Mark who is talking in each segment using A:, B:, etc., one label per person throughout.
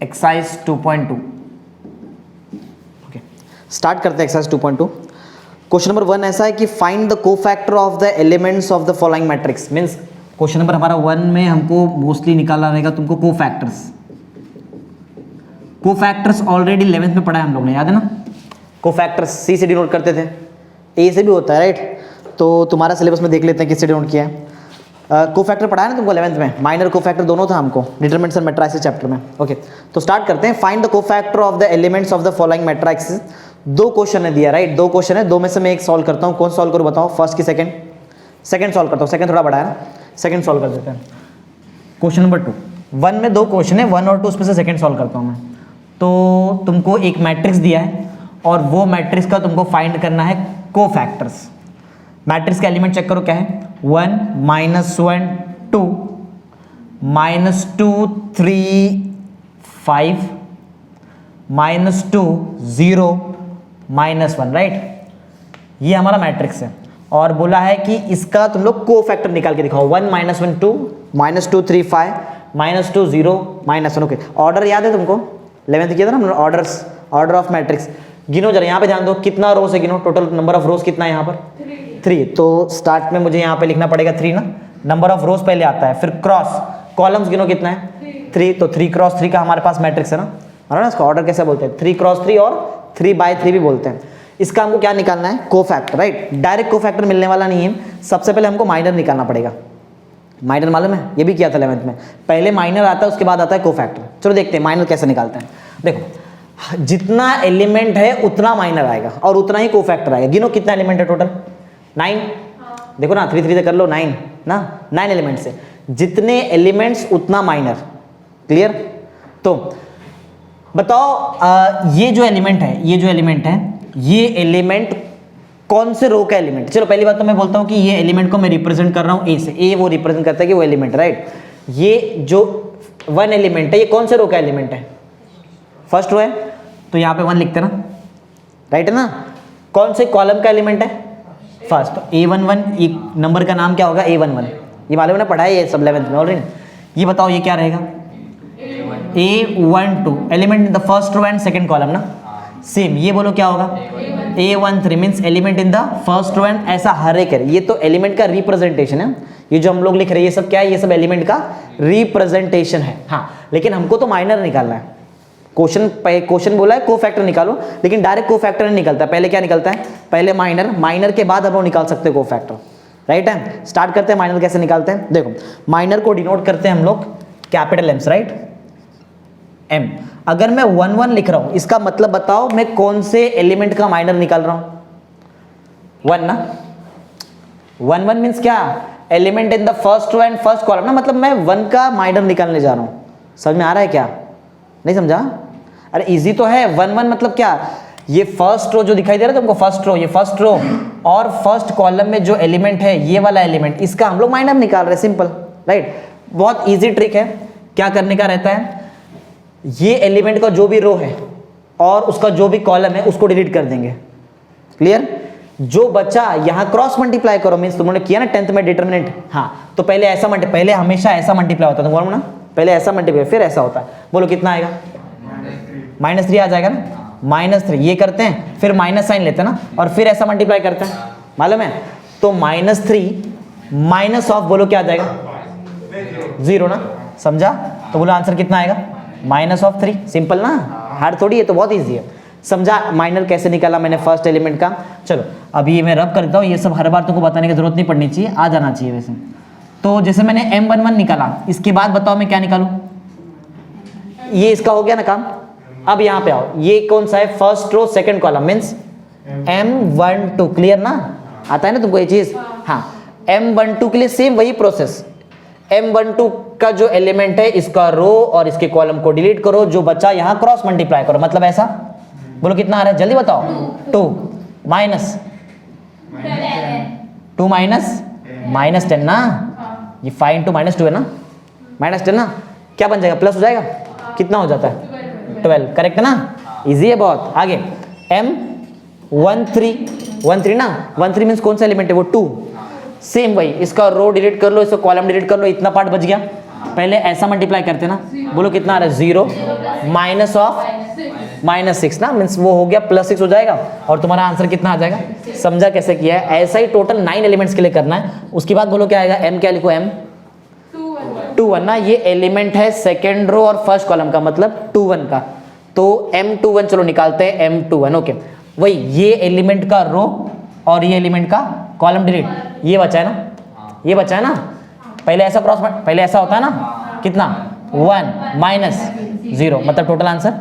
A: Exercise 2.2। Okay, start करते हैं exercise 2.2। Question number 1 ऐसा है कि find the cofactor of the elements of the following matrix. Means question number हमारा 1 में हमको मोस्टली निकालना रहेगा तुमको कोफैक्टर्स ऑलरेडी 11th में पढ़ा है हम लोग ने, याद है ना। कोफैक्टर्स सी से डिनोट करते थे, ए से भी होता है राइट। तो तुम्हारा सिलेबस में देख लेते हैं किससे डिनोट किया है। कोफैक्टर पढ़ा है ना तुमको 11th में, माइनर कोफैक्टर दोनों था हमको डिटरमिनेंट्स एंड मैट्रिसेस चैप्टर में। ओके, तो स्टार्ट करते हैं। Find the cofactor of the elements of the following matrix. 2 question है दिया राइट, 2 क्वेश्चन है, 2 में से मैं एक सॉल्व करता हूँ। कौन सॉल्व करूँ बताओ, फर्स्ट की सेकंड? सेकंड सॉल्व करता हूँ, सेकंड थोड़ा बड़ा है ना, सेकंड सॉल्व कर देते हैं। क्वेश्चन नंबर 2, 1 में 2 क्वेश्चन है, 1 और 2 उसमें से सेकंड सॉल्व करता हूँ मैं। तो तुमको एक मैट्रिक्स दिया है और वो मैट्रिक्स का तुमको फाइंड करना है कोफैक्टर्स। मैट्रिक्स का एलिमेंट चेक करो क्या है, 1 -1 2 -2 3 5 -2 0 -1 राइट। ये हमारा मैट्रिक्स है और बोला है कि इसका तुम लोग कोफैक्टर निकाल के दिखाओ। 1 -1 2 -2 3 5 -2 0 -1। ओके, ऑर्डर याद है तुमको, 11th किया था ना हमने ऑर्डर्स, ऑर्डर ऑफ मैट्रिक्स। गिनो जरा, यहाँ पे ध्यान दो, कितना रोज है गिनो, टोटल नंबर ऑफ रोज कितना है यहाँ पर 3। तो स्टार्ट में मुझे यहाँ पे लिखना पड़ेगा 3 ना, नंबर ऑफ रोज पहले आता है, फिर क्रॉस कॉलम्स गिनो कितना है 3। तो 3 क्रॉस 3 का हमारे पास मैट्रिक्स है ना, इसका ऑर्डर कैसे बोलते हैं 3 क्रॉस 3 और 3/3 भी बोलते हैं। इसका हमको क्या निकालना है, कोफैक्टर राइट। डायरेक्ट कोफैक्टर मिलने वाला नहीं है, सबसे पहले हमको माइनर निकालना पड़ेगा। माइनर मालूम है, ये भी किया था 11th में, पहले माइनर आता है उसके बाद आता है कोफैक्टर। चलो देखते हैं माइनर कैसे निकालते हैं। देखो, जितना एलिमेंट है उतना माइनर आएगा और उतना ही कोफैक्टर आएगा। गिनो कितना एलिमेंट है टोटल, 9। देखो ना 3 3 से कर लो 9 ना, 9 एलिमेंट्स है, जितने एलिमेंट्स उतना माइनर। क्लियर? तो बताओ ये जो एलिमेंट है ये एलिमेंट कौन से रो का एलिमेंट। चलो पहली बात तो मैं बोलता हूं कि ये एलिमेंट को मैं रिप्रेजेंट कर रहा हूं ए से, ए वो रिप्रेजेंट करता है कि वो एलिमेंट राइट। ये जो 1 एलिमेंट है ये कौन से रो का एलिमेंट है, फर्स्ट रो है, तो यहाँ पे 1 लिखते ना, राइट है ना। कौन से कॉलम का एलिमेंट है, फर्स्ट। तो A11, ये नंबर का नाम क्या होगा A11, ये मालूम है ना, पढ़ा है ये सब 11th में ऑलरेडी। ये बताओ ये क्या रहेगा A12, element in the first row and second column ना, सेम। ये बोलो क्या होगा A13 means element in the first row and, ऐसा हर एक है। ये तो एलिमेंट का रिप्रेजेंटेशन है, ये जो हम लोग लिख रहे हैं ये सब क्या है, ये सब एलिमेंट का रिप्रेजेंटेशन है। हाँ, लेकिन हमको तो माइनर निकालना है। क्वेश्चन बोला है कोफैक्टर निकालो, लेकिन डायरेक्ट कोफैक्टर नहीं निकलता, पहले क्या निकलता है, पहले माइनर, माइनर के बाद हम लोग निकाल सकते हैं कोफैक्टर, राइट है। स्टार्ट करते हैं माइनर कैसे निकालते हैं। देखो, माइनर को डिनोट करते हैं हम लोग कैपिटल एम्स राइट, एम। अगर मैं 1 1 लिख रहा हूं, इसका मतलब बताओ मैं कौन से एलिमेंट का माइनर निकाल रहा हूं, 1 ना। 1 1 मीन्स क्या, element in the first row and first column ना, मतलब मैं 1 का माइनर निकालने जा रहा हूं। समझ में आ रहा है क्या, नहीं समझा? अरे इजी तो है। 1 1 मतलब क्या, ये फर्स्ट रो जो दिखाई दे रहा है तुमको, फर्स्ट रो, ये फर्स्ट रो और फर्स्ट कॉलम में जो एलिमेंट है ये वाला एलिमेंट, इसका हम लोग माइनर निकाल रहे हैं, सिंपल राइट। बहुत इजी ट्रिक है। क्या करने का रहता है, ये एलिमेंट का जो भी रो है और उसका जो भी कॉलम है उसको डिलीट कर देंगे। क्लियर? जो बचा यहां क्रॉस मल्टीप्लाई करो, मींस तुमने किया ना 10th में डिटरमिनेंट, हाँ, तो पहले ऐसा पहले हमेशा ऐसा मल्टीप्लाई होता है, तुम बोलो ना, पहले ऐसा मल्टीप्लाई फिर ऐसा होता है। बोलो कितना आएगा, -3 आ जाएगा ना, -3। ये करते हैं फिर माइनस साइन लेते हैं ना, और फिर ऐसा मल्टीप्लाई करते हैं, मालूम है। तो -3 माइनस ऑफ, बोलो क्या आ जाएगा 0 ना, समझा? तो बोलो आंसर कितना आएगा, -3। सिंपल ना, हार्ड थोड़ी है, तो बहुत ईजी है। समझा माइनर कैसे निकाला मैंने फर्स्ट एलिमेंट का। चलो अभी मैं रब कर देता हूँ, ये सब हर बार तुमको बताने की जरूरत नहीं पड़नी चाहिए, आ जाना चाहिए वैसे। तो जैसे मैंने M11 निकाला, इसके बाद बताओ मैं क्या निकालूं, ये इसका हो गया ना काम। अब यहां पे आओ, ये कौन सा है, first row second column means M12। Clear ना, आता है ना तुमको ये चीज। हाँ, M12 के लिए सेम वही प्रोसेस। M12 का जो एलिमेंट है इसका रो और इसके कॉलम को डिलीट करो, जो बचा यहां क्रॉस मल्टीप्लाई करो, मतलब ऐसा। बोलो कितना आ रहा है, जल्दी बताओ। 2 माइनस 2 माइनस 10 ना, ये 5 × -2 है ना, -10 ना, क्या बन जाएगा, प्लस हो जाएगा, कितना हो जाता है 12, करेक्ट है ना, इजी है बहुत। आगे M13 ना, 13 मीन्स कौन सा एलिमेंट है, वो 2। सेम वही, इसका रो डिलीट कर लो, इसका कॉलम डिलीट कर लो, इतना पार्ट बच गया। पहले ऐसा मल्टीप्लाई करते ना, बोलो कितना आ रहा है 0 माइनस ऑफ -6 ना, मीन्स वो हो गया +6 हो जाएगा और तुम्हारा आंसर कितना आ जाएगा। समझा कैसे किया है? ऐसा ही टोटल 9 एलिमेंट्स के लिए करना है। उसके बाद बोलो क्या आएगा, m क्या लिखो, m 2 1 ना, ये एलिमेंट है सेकेंड रो और फर्स्ट कॉलम का, मतलब 2 1 का, तो m2 1 चलो निकालते हैं m2 1। ओके, वही ये एलिमेंट का रो और ये एलिमेंट का कॉलम डिलीट, ये बचा है ना, ये बचा है ना। पहले ऐसा क्रॉस, पहले ऐसा होता है ना, कितना 1 -0, मतलब टोटल आंसर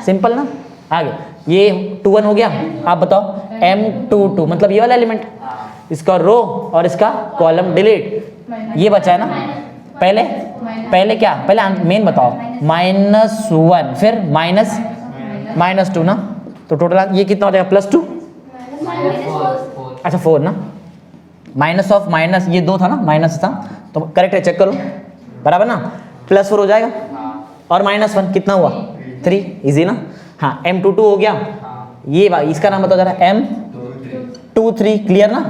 A: सिंपल ना। आगे ये 2 1 हो गया। आप बताओ m2 2 मतलब ये वाला एलिमेंट, इसका रो और इसका कॉलम डिलीट, ये बचा है ना। पहले क्या, पहले मेन बताओ, -1 फिर -2 ना, तो टोटल ये कितना हो जाएगा, +2, अच्छा 4 ना, माइनस ऑफ माइनस, ये 2 था ना, माइनस था, तो करेक्ट है, चेक करो बराबर ना, +4 हो जाएगा और -1 कितना हुआ 3, इजी ना। हाँ m2 2 हो गया, ये इसका नाम बताओ जरा, m2 3, क्लियर ना।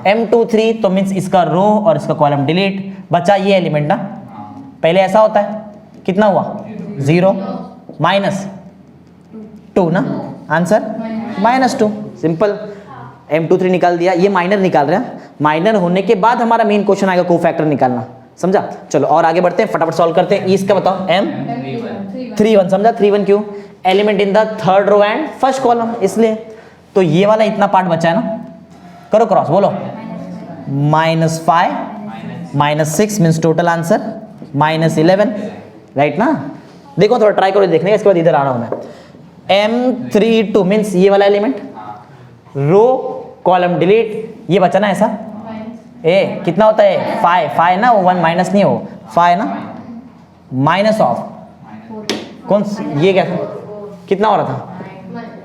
A: m2 3 तो मीन्स इसका रो और इसका कॉलम डिलीट, बचा ये एलिमेंट ना। पहले ऐसा होता है, कितना हुआ 0 -2 ना, आंसर -2, सिंपल। m2 3 निकाल दिया, ये माइनर निकाल रहे हैं, माइनर होने के बाद हमारा मेन क्वेश्चन आएगा कोफैक्टर निकालना, समझा। चलो और आगे बढ़ते हैं, फटाफट सॉल्व करते हैं। इसका बताओ m3 1, समझा 3 1 क्यों, element in the third row and first column, इसलिए। तो ये वाला इतना पार्ट बचा है ना, करो क्रॉस, बोलो -5 -6 मीन्स टोटल आंसर -11, राइट ना। देखो थोड़ा ट्राई करो देखने का, इसके बाद इधर आ रहा हूं मैं। m3 2 मीन्स ये वाला एलिमेंट, रो कॉलम डिलीट, ये बचा ना ऐसा, ए कितना होता है 5 ना, वो 1 माइनस नहीं हो 5 ना, माइनस ऑफ कौन, ये क्या था, कितना हो रहा था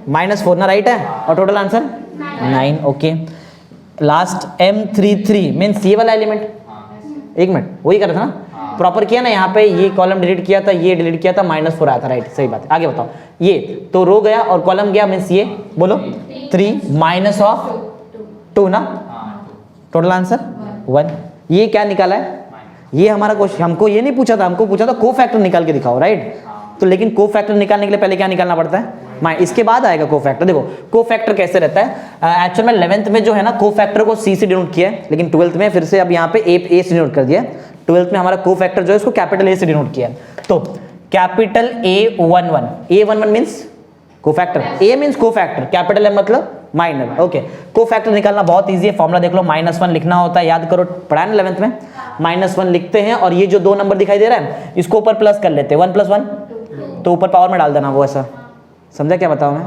A: -4 ना, राइट है, और total answer 9। Okay, last m3 3 means ये वाला एलिमेंट, एक मिनट वही कर रहा था ना, प्रॉपर किया ना, यहाँ पे ये कॉलम डिलीट किया था, ये डिलीट किया था, -4 आया था, राइट, सही बात है। आगे बताओ, ये तो रो गया और कॉलम गया, मीन्स ये बोलो 3 माइनस ऑफ 2 ना, टोटल आंसर 1। ये क्या निकाला है, ये हमारा क्वेश्चन, हमको ये नहीं पूछा था, हमको पूछा था कोफैक्टर निकाल के दिखाओ, राइट। तो लेकिन कोफैक्टर निकालने के लिए पहले क्या निकालना पड़ता है, इसके बाद आएगा कोफैक्टर। देखो कोफैक्टर कैसे रहता है, एक्चुअल में 11th में जो है ना कोफैक्टर को C से डिनोट किया है, लेकिन 12th में फिर से अब यहाँ पे A से डिनोट कर दिया। 12th में हमारा कोफैक्टर जो है इसको कैपिटल A से डिनोट किया है, तो capital A11 means cofactor, A means cofactor, capital M मतलब माइनर। ओके, कोफैक्टर निकालना बहुत इजी है, फॉर्मूला देख लो, -1 लिखना होता है, याद करो, पढ़ा है 11th में, -1 लिखते हैं और ये जो 2 नंबर दिखाई दे रहा है इसको ऊपर प्लस कर लेते हैं, 1 + 1 तो ऊपर पावर में डाल देना, वो ऐसा, समझा क्या बताऊं मैं।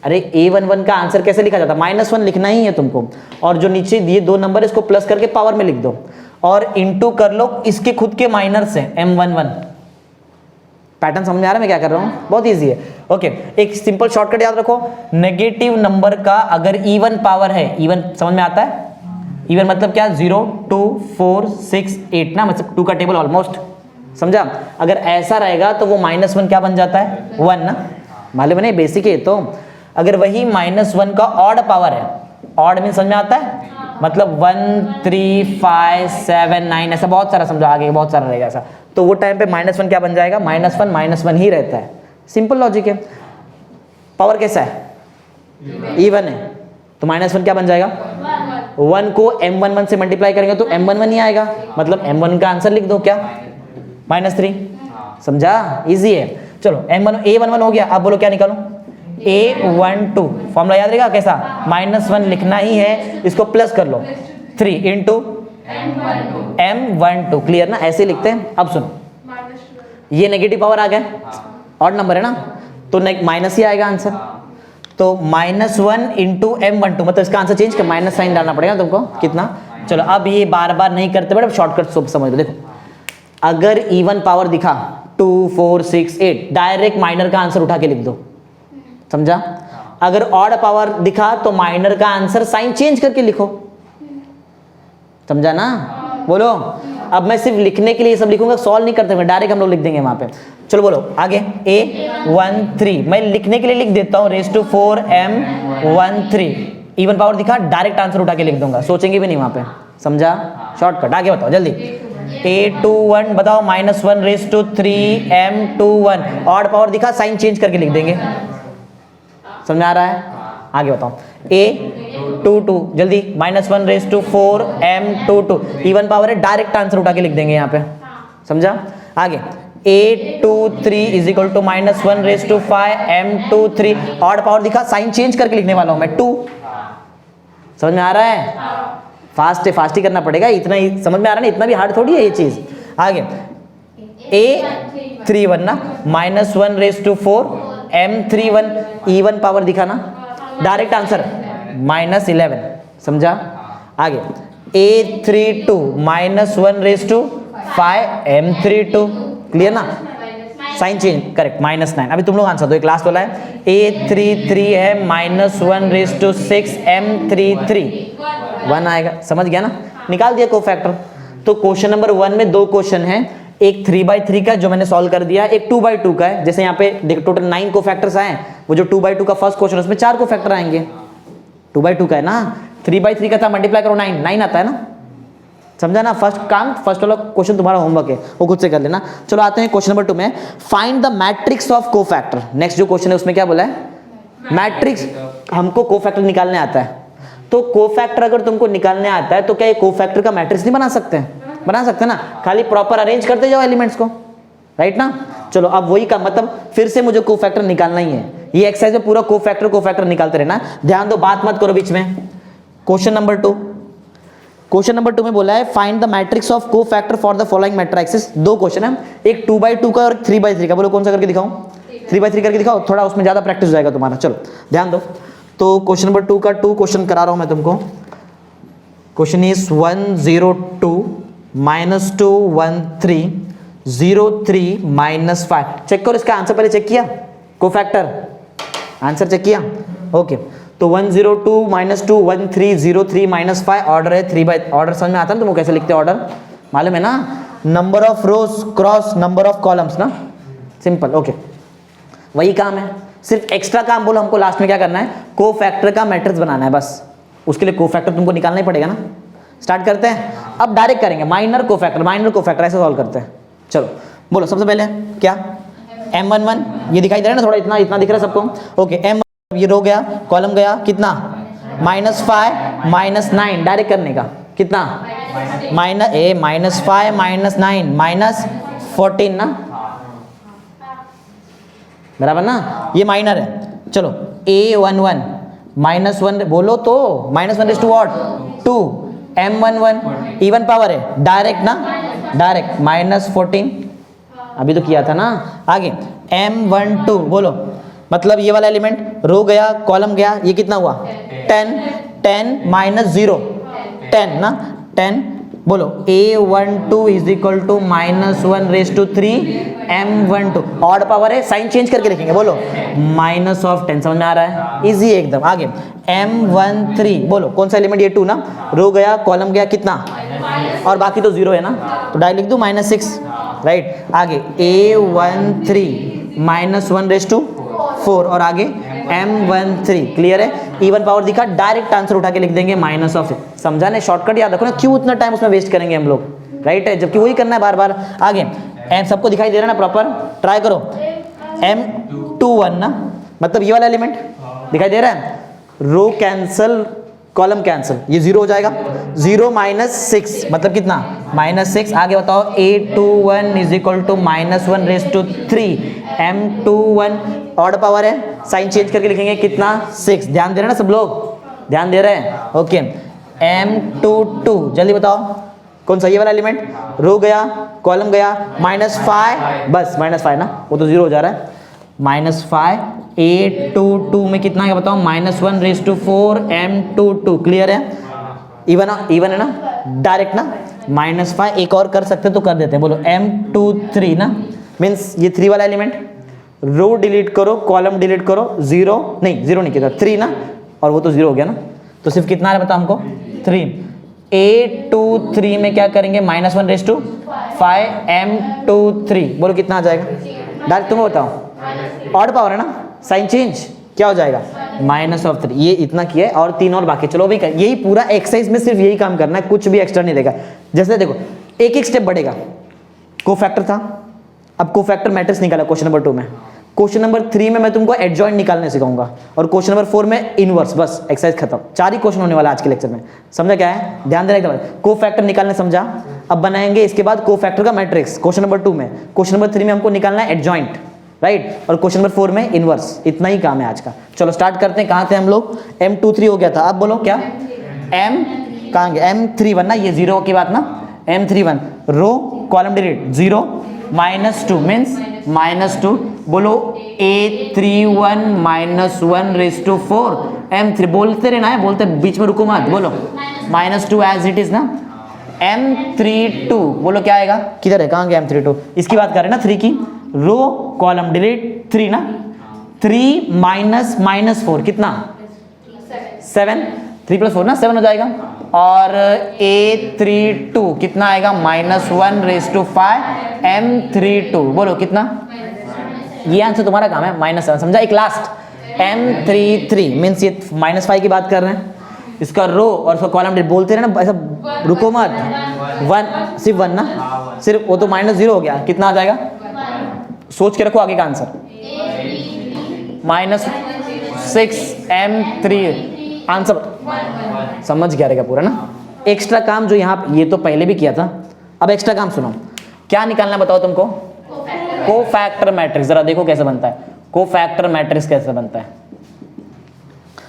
A: अरे A11 का आंसर कैसे लिखा जाता है, -1 लिखना ही है तुमको, और जो नीचे ये 2 नंबर इसको प्लस करके पावर में लिख दो और इनटू कर लो इसके खुद के माइनर से, m11। पैटर्न समझ में आ रहा है मैं क्या कर रहा हूँ, बहुत इजी है। ओके, एक सिंपल शॉर्टकट याद रखो, नेगेटिव नंबर का अगर इवन पावर है, इवन समझ में आता है, इवन मतलब क्या, 0 2 4 6 8 ना, मतलब 2 का टेबल ऑलमोस्ट, समझा। अगर ऐसा रहेगा तो वो -1 क्या बन जाता है, 1 ना, मालूम है, बेसिक है। तो अगर वही -1 का ऑड पावर है, ऑड मीन समझ में आता है, मतलब 1 3 5 7 9 ऐसा बहुत सारा, समझो आगे बहुत सारा रहेगा ऐसा, तो वो टाइम पे -1 क्या बन जाएगा, -1 ही रहता है, सिंपल लॉजिक है। पावर कैसा है, इवन है, तो -1 क्या बन जाएगा, 1 को m11 से मल्टीप्लाई करेंगे तो m11 ही आएगा, मतलब m1 का आंसर लिख दो क्या, -3, समझा, इजी है। चलो A11 हो गया, अब बोलो क्या निकालो, A12, फॉर्मूला याद रहेगा कैसा, -1 लिखना ही है, इसको प्लस कर लो 3 इंटू M12, क्लियर ना, ऐसे लिखते हैं। अब सुनो, ये नेगेटिव पावर आ गया, ऑड नंबर है ना, तो माइनस ही आएगा आंसर, तो -1 इंटू M12, मतलब इसका आंसर चेंज कर, माइनस साइन डालना पड़ेगा तुमको, कितना। चलो अब ये बार बार नहीं करते बट शॉर्टकट सब समझ लो। देखो अगर इवन पावर दिखा 2 4 6 8, डायरेक्ट माइनर का आंसर उठा के लिख दो, समझा। अगर ऑड पावर दिखा तो माइनर का आंसर साइन चेंज करके लिखो, समझा ना। बोलो, अब मैं सिर्फ लिखने के लिए सब लिखूंगा, सॉल्व नहीं करते, डायरेक्ट हम लोग लिख देंगे वहां पे। चलो बोलो आगे, A13 मैं लिखने के लिए लिख देता हूँ, ⁴ M13, इवन पावर दिखा, डायरेक्ट आंसर उठा के लिख दूंगा, सोचेंगे भी नहीं वहां पे, समझा, शॉर्टकट। आगे बताओ जल्दी, A21 बताओ -1 ऑड पावर दिखा, साइन चेंज करके लिख देंगे। समझ में आ रहा है? आगे बताओ A22 जल्दी -1 M22 इवन पावर है, डायरेक्ट आंसर उठा के लिख देंगे यहाँ पे। समझा? आगे A23 is equal to -1 M23 odd power दिखा, साइन चेंज करके लिखने वाला हूं मैं 2। समझ में आ रहा है? फास्ट ही करना पड़ेगा, इतना ही समझ में आ रहा है ना, इतना भी हार्ड थोड़ी है ये चीज। आगे A31 ना -1 M31 इवन पावर दिखाना, डायरेक्ट आंसर -11। समझा? आगे A32 -1 M32 क्लियर ना, साइन चेंज करेक्ट -9। अभी तुम लोग आंसर दो, एक लास्ट वाला है A33 है -1 M33 1 आएगा। समझ गया ना? निकाल दिया कोफैक्टर। तो क्वेश्चन नंबर 1 में 2 क्वेश्चन हैं, एक 3/3 का जो मैंने सॉल्व कर दिया, एक 2/2 का है। जैसे यहाँ पे देखो टोटल 9 कोफैक्टर्स आए, वो जो 2/2 का फर्स्ट क्वेश्चन उसमें 4 कोफैक्टर आएंगे। 2/2 का है ना, 3/3 का था, मल्टीप्लाई करो 9 आता है ना। समझा ना? फर्स्ट वाला क्वेश्चन तुम्हारा होमवर्क है, वो खुद से कर लेना। चलो आते हैं क्वेश्चन नंबर 2 में, find the matrix of cofactor. Next जो क्वेश्चन है उसमें क्या बोला है? मैट्रिक्स। हमको कोफैक्टर निकालने आता है, तो कोफैक्टर अगर तुमको निकालने आता है तो क्या ये कोफैक्टर का मैट्रिक्स नहीं बना सकते हैं? बना सकते ना, खाली प्रॉपर अरेंज करते जाओ एलिमेंट्स को, राइट ना। चलो अब वही का मतलब फिर से मुझे कोफैक्टर निकालना ही है। ये एक्सरसाइज में पूरा कोफैक्टर निकालते रहना। ध्यान दो, बात मत करो बीच में। क्वेश्चन नंबर 2 में बोला है find the matrix of cofactor for the following matrixes. 2 question है, एक 2/2 का और 3/3 का। बोलो कौन सा करके दिखाऊं? 3/3 करके दिखाओ, थोड़ा उसमें ज्यादा प्रैक्टिस हो जाएगा तुम्हारा। चलो ध्यान दो। तो क्वेश्चन नंबर 2 का 2 क्वेश्चन करा रहा हूं मैं तुमको। Question is 102 -213 03 -5। चेक करो इसका आंसर, पहले चेक किया कोफैक्टर, आंसर चेक किया? ओके। तो 102 -2 13 03 -5 ऑर्डर है 3/। ऑर्डर समझ में आता है ना तुमको कैसे लिखते हैं ऑर्डर? मालूम है ना? Number of rose cross number of columns ना, सिंपल। ओके, वही काम है, सिर्फ एक्स्ट्रा काम बोलो हमको लास्ट में क्या करना है, कोफैक्टर का मैट्रिक्स बनाना है बस। उसके लिए कोफैक्टर तुमको निकालना ही पड़ेगा ना। स्टार्ट करते हैं, अब डायरेक्ट करेंगे माइनर कोफैक्टर ऐसे सॉल्व करते हैं। चलो बोलो सबसे पहले क्या, M11 ये दिखाई दे रहा है ना, थोड़ा इतना दिख रहा है सबको। ओके, M ये रो गया, कॉलम गया कितना, -5 -9 डायरेक्ट करने का कितना, -5 -9 -14 ना, बराबर ना। ये माइनर है। चलो A11 -1 बोलो तो -1 what 2 M11 इवन पावर है, डायरेक्ट ना, डायरेक्ट -14 अभी तो किया था ना। आगे M12 बोलो, मतलब ये वाला एलिमेंट रो गया कॉलम गया, ये कितना हुआ 10 -0 10 ना 10। बोलो A12 is equal to -1 M12 odd power है, साइन चेंज करके लिखेंगे। बोलो -10 समझ में आ रहा है, इजी एकदम। आगे M13 बोलो कौन सा एलिमेंट, ये 2 ना, रो गया कॉलम गया कितना, और बाकी तो 0 है ना, तो डायरेक्ट लिख दूं -6 राइट। आगे A13 -1 और आगे M13 क्लियर है, इवन पावर दिखा, डायरेक्ट आंसर उठा के लिख देंगे -6। समझा ना, शॉर्टकट याद रखो ना, क्यों उतना टाइम उसमें वेस्ट करेंगे हम लोग, राइट है, जबकि वही करना है बार बार। आगे एम सबको दिखाई दे रहा है ना प्रॉपर, ट्राई करो M21 ना, मतलब ये वाला एलिमेंट दिखाई दे रहा है, रो कैंसल कॉलम कैंसल, ये 0 हो जाएगा, 0 -6 मतलब कितना -6। आगे बताओ A21 is equal to -1 M21 odd power है, साइन चेंज करके लिखेंगे कितना 6। ध्यान दे रहे हैं ना सब लोग, ध्यान दे रहे हैं। ओके M22 जल्दी बताओ कौन सा, ये वाला एलिमेंट, रो गया कॉलम गया -5 बस -5 ना, वो तो 0 हो जा रहा है, -5 A22 में कितना है बताओ -1 M22 क्लियर है, इवन है ना, डायरेक्ट ना, -5 एक और कर सकते तो कर देते हैं। बोलो M23 ना, मीन्स ये 3 वाला एलिमेंट, रो डिलीट करो कॉलम डिलीट करो, 0 नहीं किया 3 ना, और वो तो 0 हो गया ना, तो सिर्फ कितना है बताओ हमको 3। A23 में क्या करेंगे -1 M23 बोलो कितना आ जाएगा, डायरेक्ट तुम्हें बताओ, ऑड पावर है ना, साइन चेंज क्या हो जाएगा -3। ये इतना किया है और 3 और बाकी, चलो भी कर, यही पूरा एक्सरसाइज में सिर्फ यही काम करना है, कुछ भी एक्स्ट्रा नहीं देगा। जैसे देखो एक एक स्टेप बढ़ेगा। कोफैक्टर था, अब कोफैक्टर मैट्रिक्स निकाला क्वेश्चन नंबर 2 में। क्वेश्चन नंबर 3 में मैं तुमको एडजॉइंट निकालने सिखाऊंगा और क्वेश्चन नंबर 4 में इनवर्स। बस एक्सरसाइज खत्म। 4 ही क्वेश्चन होने वाला आज के लेक्चर में। समझा क्या है? ध्यान देने के बाद कोफैक्टर निकालने समझा। अब बनाएंगे इसके बाद कोफैक्टर का मैट्रिक्स क्वेश्चन नंबर 2 में। क्वेश्चन नंबर 3 में हमको निकालना है एडजॉइंट, राइट, और क्वेश्चन नंबर 4 में इनवर्स। इतना ही काम है आज का। चलो स्टार्ट करते हैं। कहाँ थे हम लोग? M23 हो गया था। अब बोलो क्या? M कहाँ गया? M31 ना, ये 0 की बात ना। M31 रो कॉलम डिलीट 0 -2 मीन्स -2। बोलो A31 -1 रेज टू 4 M3। बोलते रहना है, बोलते बीच में रुको मत। बोलो -2 एज इट इज ना। M32 बोलो क्या आएगा? किधर है? कहाँ गया M32? इसकी बात कर रहे हैं ना 3 की। रो कॉलम डिलीट 3 ना। 3 -4 कितना? 7। 3 + 4 ना 7 हो जाएगा। और A32 कितना आएगा? -1 रेज टू 5 M32। बोलो कितना? ये आंसर तुम्हारा काम है -7। समझा? एक लास्ट M33 मीन्स ये -5 की बात कर रहे हैं। इसका रो और इसका कॉलम डिलीट बोलते रहे ना, ऐसा रुको मत। 1 सिर्फ 1 ना, सिर्फ वो तो -0 हो गया। कितना आ जाएगा? सोच के रखो आगे का आंसर। -6 M3 आंसर समझ गया रहेगा पूरा ना। एक्स्ट्रा काम जो यहाँ ये तो पहले भी किया था, अब एक्स्ट्रा काम सुनो। क्या निकालना बताओ तुमको? Cofactor matrix. जरा देखो कैसे बनता है कोफैक्टर मैट्रिक्स, कैसे बनता है।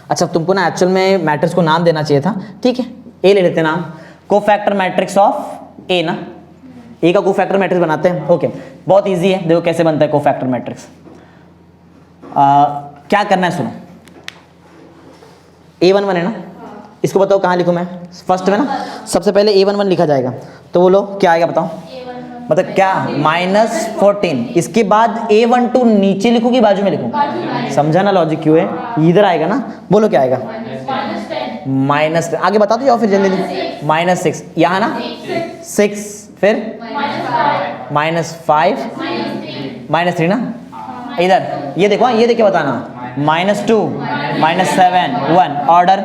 A: अच्छा तुमको ना एक्चुअल में मैट्रिक्स को नाम देना चाहिए था, ठीक है, ए ले लेते नाम। कोफैक्टर मैट्रिक्स ऑफ ए ना, ए का कोफैक्टर मैट्रिक्स बनाते हैं। ओके, बहुत इजी है। देखो कैसे बनता है कोफैक्टर मैट्रिक्स। क्या करना है सुनो। A11 है ना, इसको बताओ कहाँ लिखूँ मैं? फर्स्ट में ना, सबसे पहले A11 लिखा जाएगा। तो बोलो क्या आएगा बताओ? मतलब क्या? -14। इसके बाद A12 नीचे लिखूँ कि बाजू में लिखूँ? समझा ना लॉजिक क्यों है? इधर आएगा ना। बोलो क्या आएगा? -10। आगे बता दो या फिर जल्दी -6 यहाँ ना 6, फिर -5 -3 ना। इधर ये देखो, ये देख के बताना। -2 -7 1 ऑर्डर।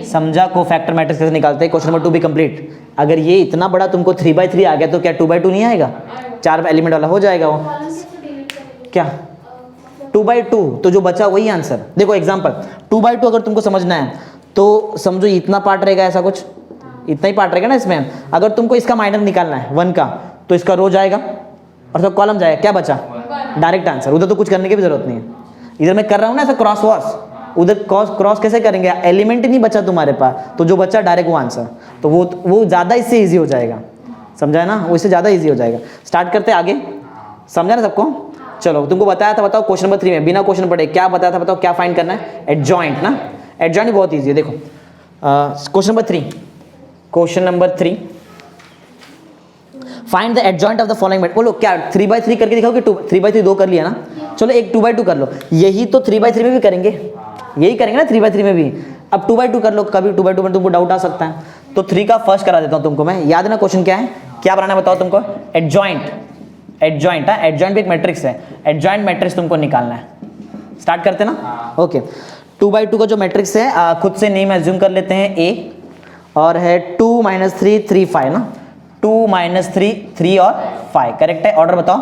A: समझा कोफैक्टर मैट्रिक्स कैसे निकालते हैं? क्वेश्चन नंबर 2 भी कंप्लीट। अगर ये इतना बड़ा तुमको 3/3 आ गया तो क्या 2/2 नहीं आएगा? 4 एलिमेंट वाला हो जाएगा वो। क्या 2/2? तो जो बचा वही आंसर। देखो एग्जांपल 2/2 अगर तुमको समझना है तो समझो इतना पार्ट रहेगा, ऐसा कुछ इतना ही पार्ट रहेगा ना इसमें। अगर तुमको इसका माइनर निकालना है 1 का, तो इसका रो जाएगा और तो कॉलम जाएगा। क्या बचा? Direct answer. उधर तो कुछ करने की भी जरूरत नहीं है। इधर मैं कर रहा हूँ ना ऐसा क्रॉस वॉश, उधर क्रॉस कैसे करेंगे? एलिमेंट ही नहीं बचा तुम्हारे पास, तो जो बचा डायरेक्ट वो आंसर। तो वो ज़्यादा इससे ईजी हो जाएगा। समझा ना? वो इससे ज़्यादा ईजी हो जाएगा। स्टार्ट करते हैं आगे। समझा ना सबको? चलो तुमको बताया था, बताओ क्वेश्चन नंबर 3 में बिना क्वेश्चन पढ़े क्या बताया था? बताओ क्या फाइंड करना है? एडजॉइंट ना। एडजॉइंट बहुत ईजी है। देखो question number 3, question number 3, find the adjoint of the following matrix. बोलो क्या 3/3 करके दिखाओ कि 3/3 2 कर लिया ना। चलो एक 2/2 कर लो। यही तो 3/3 में भी करेंगे, यही करेंगे ना 3/3 में भी। अब 2/2 कर लो। कभी 2/2 में तुमको डाउट आ सकता है, तो 3 का फर्स्ट करा देता हूं तुमको मैं। याद है ना क्वेश्चन क्या है? क्या बनाना बताओ तुमको? एडजॉइंट। एडजॉइंट है, एडजॉइंट भी एक मैट्रिक्स है। एडजॉइंट मैट्रिक्स तुमको निकालना है। स्टार्ट करते ना। ओके, 2/2 का जो मैट्रिक्स है खुद से नेम एज्यूम कर लेते हैं ए, और है 2 -3 3 5 ना। 2 -3 3 और 5 करेक्ट है। ऑर्डर बताओ?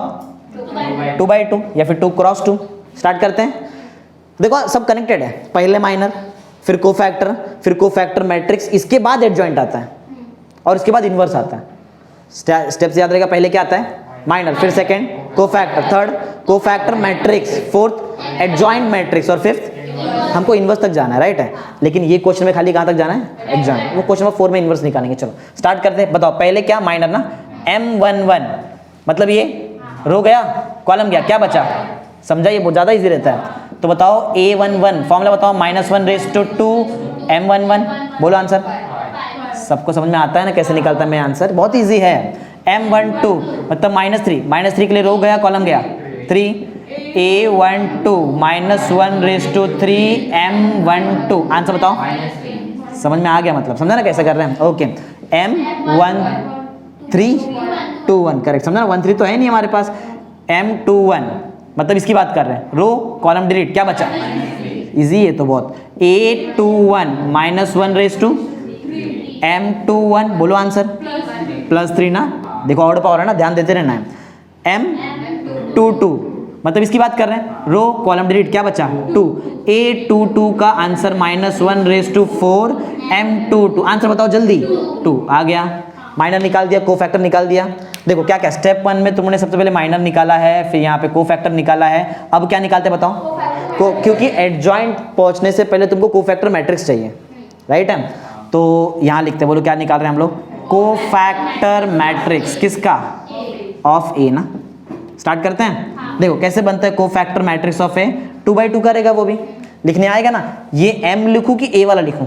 A: 2/2 या फिर 2 × 2। स्टार्ट करते हैं। देखो सब कनेक्टेड है। पहले माइनर, फिर कोफैक्टर, फिर कोफैक्टर मैट्रिक्स, इसके बाद एडजॉइंट आता है और इसके बाद इनवर्स आता है। स्टेप्स याद रहेगा। पहले क्या आता है? माइनर, फिर second cofactor, third cofactor matrix, fourth adjoint matrix और फिफ्थ हमको इनवर्स तक जाना है, राइट है। लेकिन ये क्वेश्चन में खाली कहाँ तक जाना है? एडजॉइंट। वो क्वेश्चन नंबर 4 में इनवर्स निकालेंगे। चलो स्टार्ट करते हैं। बताओ पहले क्या? माइनर ना। M11 मतलब ये रो गया, कॉलम गया, क्या बचा? समझा? ये बहुत ज़्यादा इजी रहता है। तो बताओ A11 फॉर्मूला बताओ। -1 रेज टू 2 M11। बोलो आंसर। सबको समझ में आता है ना कैसे निकालता है मैं आंसर? बहुत इजी है। M12 मतलब -3 के लिए रो गया, कॉलम गया 3। A12 -1 raise to 3 M12। Answer बताओ। समझ में आ गया मतलब? समझा ना कैसे कर रहे हैं? Okay, M1321 correct. समझा ना? 13 तो है नहीं हमारे पास। M21 मतलब इसकी बात कर रहे हैं। रो कॉलम डिलीट, क्या बचा? इजी है तो बहुत। A21 -1 raise to M21। बोलो आंसर। +3 ना, देखो ऑड पावर है ना, ध्यान देते रहना है। M22 मतलब इसकी बात कर रहे हैं, रो कॉलम डिलीट, क्या बचा 2, A22 का आंसर -1⁴ M22, आंसर बताओ जल्दी, 2 आ गया, माइनर निकाल दिया, कोफैक्टर निकाल दिया। देखो क्या क्या स्टेप 1 में तुमने सबसे पहले माइनर निकाला है, फिर यहाँ पे कोफैक्टर निकाला है, अब क्या निकालते बताओ, क्योंकि एडजॉइंट पहुंचने से पहले तुमको कोफैक्टर मैट्रिक्स चाहिए, राइट है, तो यहाँ लिखते बोलो क्या निकाल रहे हैं हम लोग, कोफैक्टर मैट्रिक्स किसका, ऑफ ए ना। स्टार्ट करते हैं, देखो कैसे बनता है कोफैक्टर मैट्रिक्स ऑफ ए, 2/2 करेगा, वो भी लिखने आएगा ना। ये m लिखूं कि a वाला लिखूं,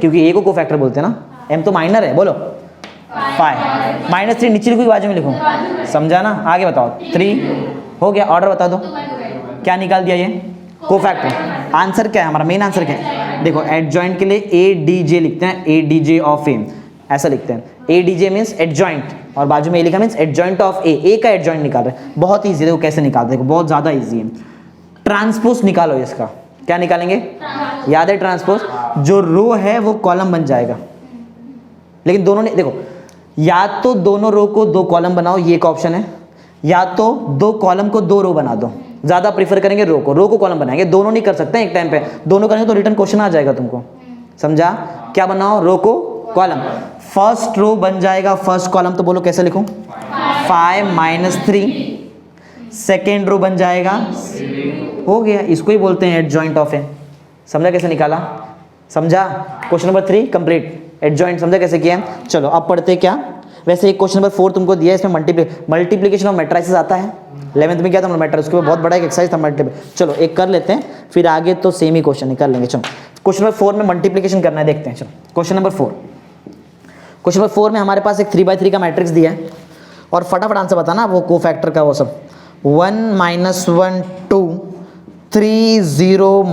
A: क्योंकि a को कोफैक्टर बोलते हैं ना, m तो माइनर है, बोलो 5, -3 नीचे लिखूं बाजू में लिखूं, समझा ना। आगे बताओ, 3 हो गया, ऑर्डर बता दो, क्या निकाल दिया ये कोफैक्टर। आंसर क्या है हमारा, मेन आंसर क्या है, देखो एडजॉइंट के लिए ADJ लिखते हैं, ADJ ऑफ ए ऐसा लिखते हैं, ADJ मीन्स एडजॉइंट, और बाजू में ए लिखा मीन्स एडजॉइंट ऑफ ए का एडजॉइंट निकाल रहे हैं। बहुत ईजी, देखो कैसे निकालते हैं, बहुत ज़्यादा ईजी है। ट्रांसपोज निकालो इसका, क्या निकालेंगे, याद है ट्रांसपोज, जो रो है वो कॉलम बन जाएगा, लेकिन दोनों ने देखो, या तो दोनों रो को 2 कॉलम बनाओ, ये एक ऑप्शन है, या तो 2 कॉलम को 2 रो बना दो, ज़्यादा प्रीफर करेंगे रो को कॉलम बनाएंगे, दोनों नहीं कर सकते एक टाइम पे, दोनों करेंगे तो रिटर्न क्वेश्चन आ जाएगा तुमको, समझा। क्या बनाओ, रो को कॉलम, फर्स्ट रो बन जाएगा फर्स्ट कॉलम, तो बोलो कैसे लिखूं, 5 - 3, सेकेंड रो बन जाएगा, हो गया, इसको ही बोलते हैं एडजॉइंट ऑफ ए, समझा कैसे निकाला, समझा। क्वेश्चन नंबर 3 कंप्लीट, एडजॉइंट समझा कैसे किया। चलो अब पढ़ते क्या, वैसे एक क्वेश्चन नंबर 4 तुमको दिया है, इसमें मल्टीप्लिकेशन ऑफ मैट्रिसेस आता है, 11th में क्या था मैट्रिक्स, उसके बहुत बड़ा एक एक्सरसाइज था मल्टीप्लिकेशन। चलो एक कर लेते हैं, फिर आगे तो सेम ही क्वेश्चन निकाल लेंगे। चलो क्वेश्चन नंबर 4 में मल्टीप्लिकेशन करना है, देखते हैं। चलो क्वेश्चन नंबर 4 में हमारे पास एक 3/3 का मैट्रिक्स दिया है, और फटाफट आंसर बताना वो कोफैक्टर का, वो सब 1 - 1 2 3 0 -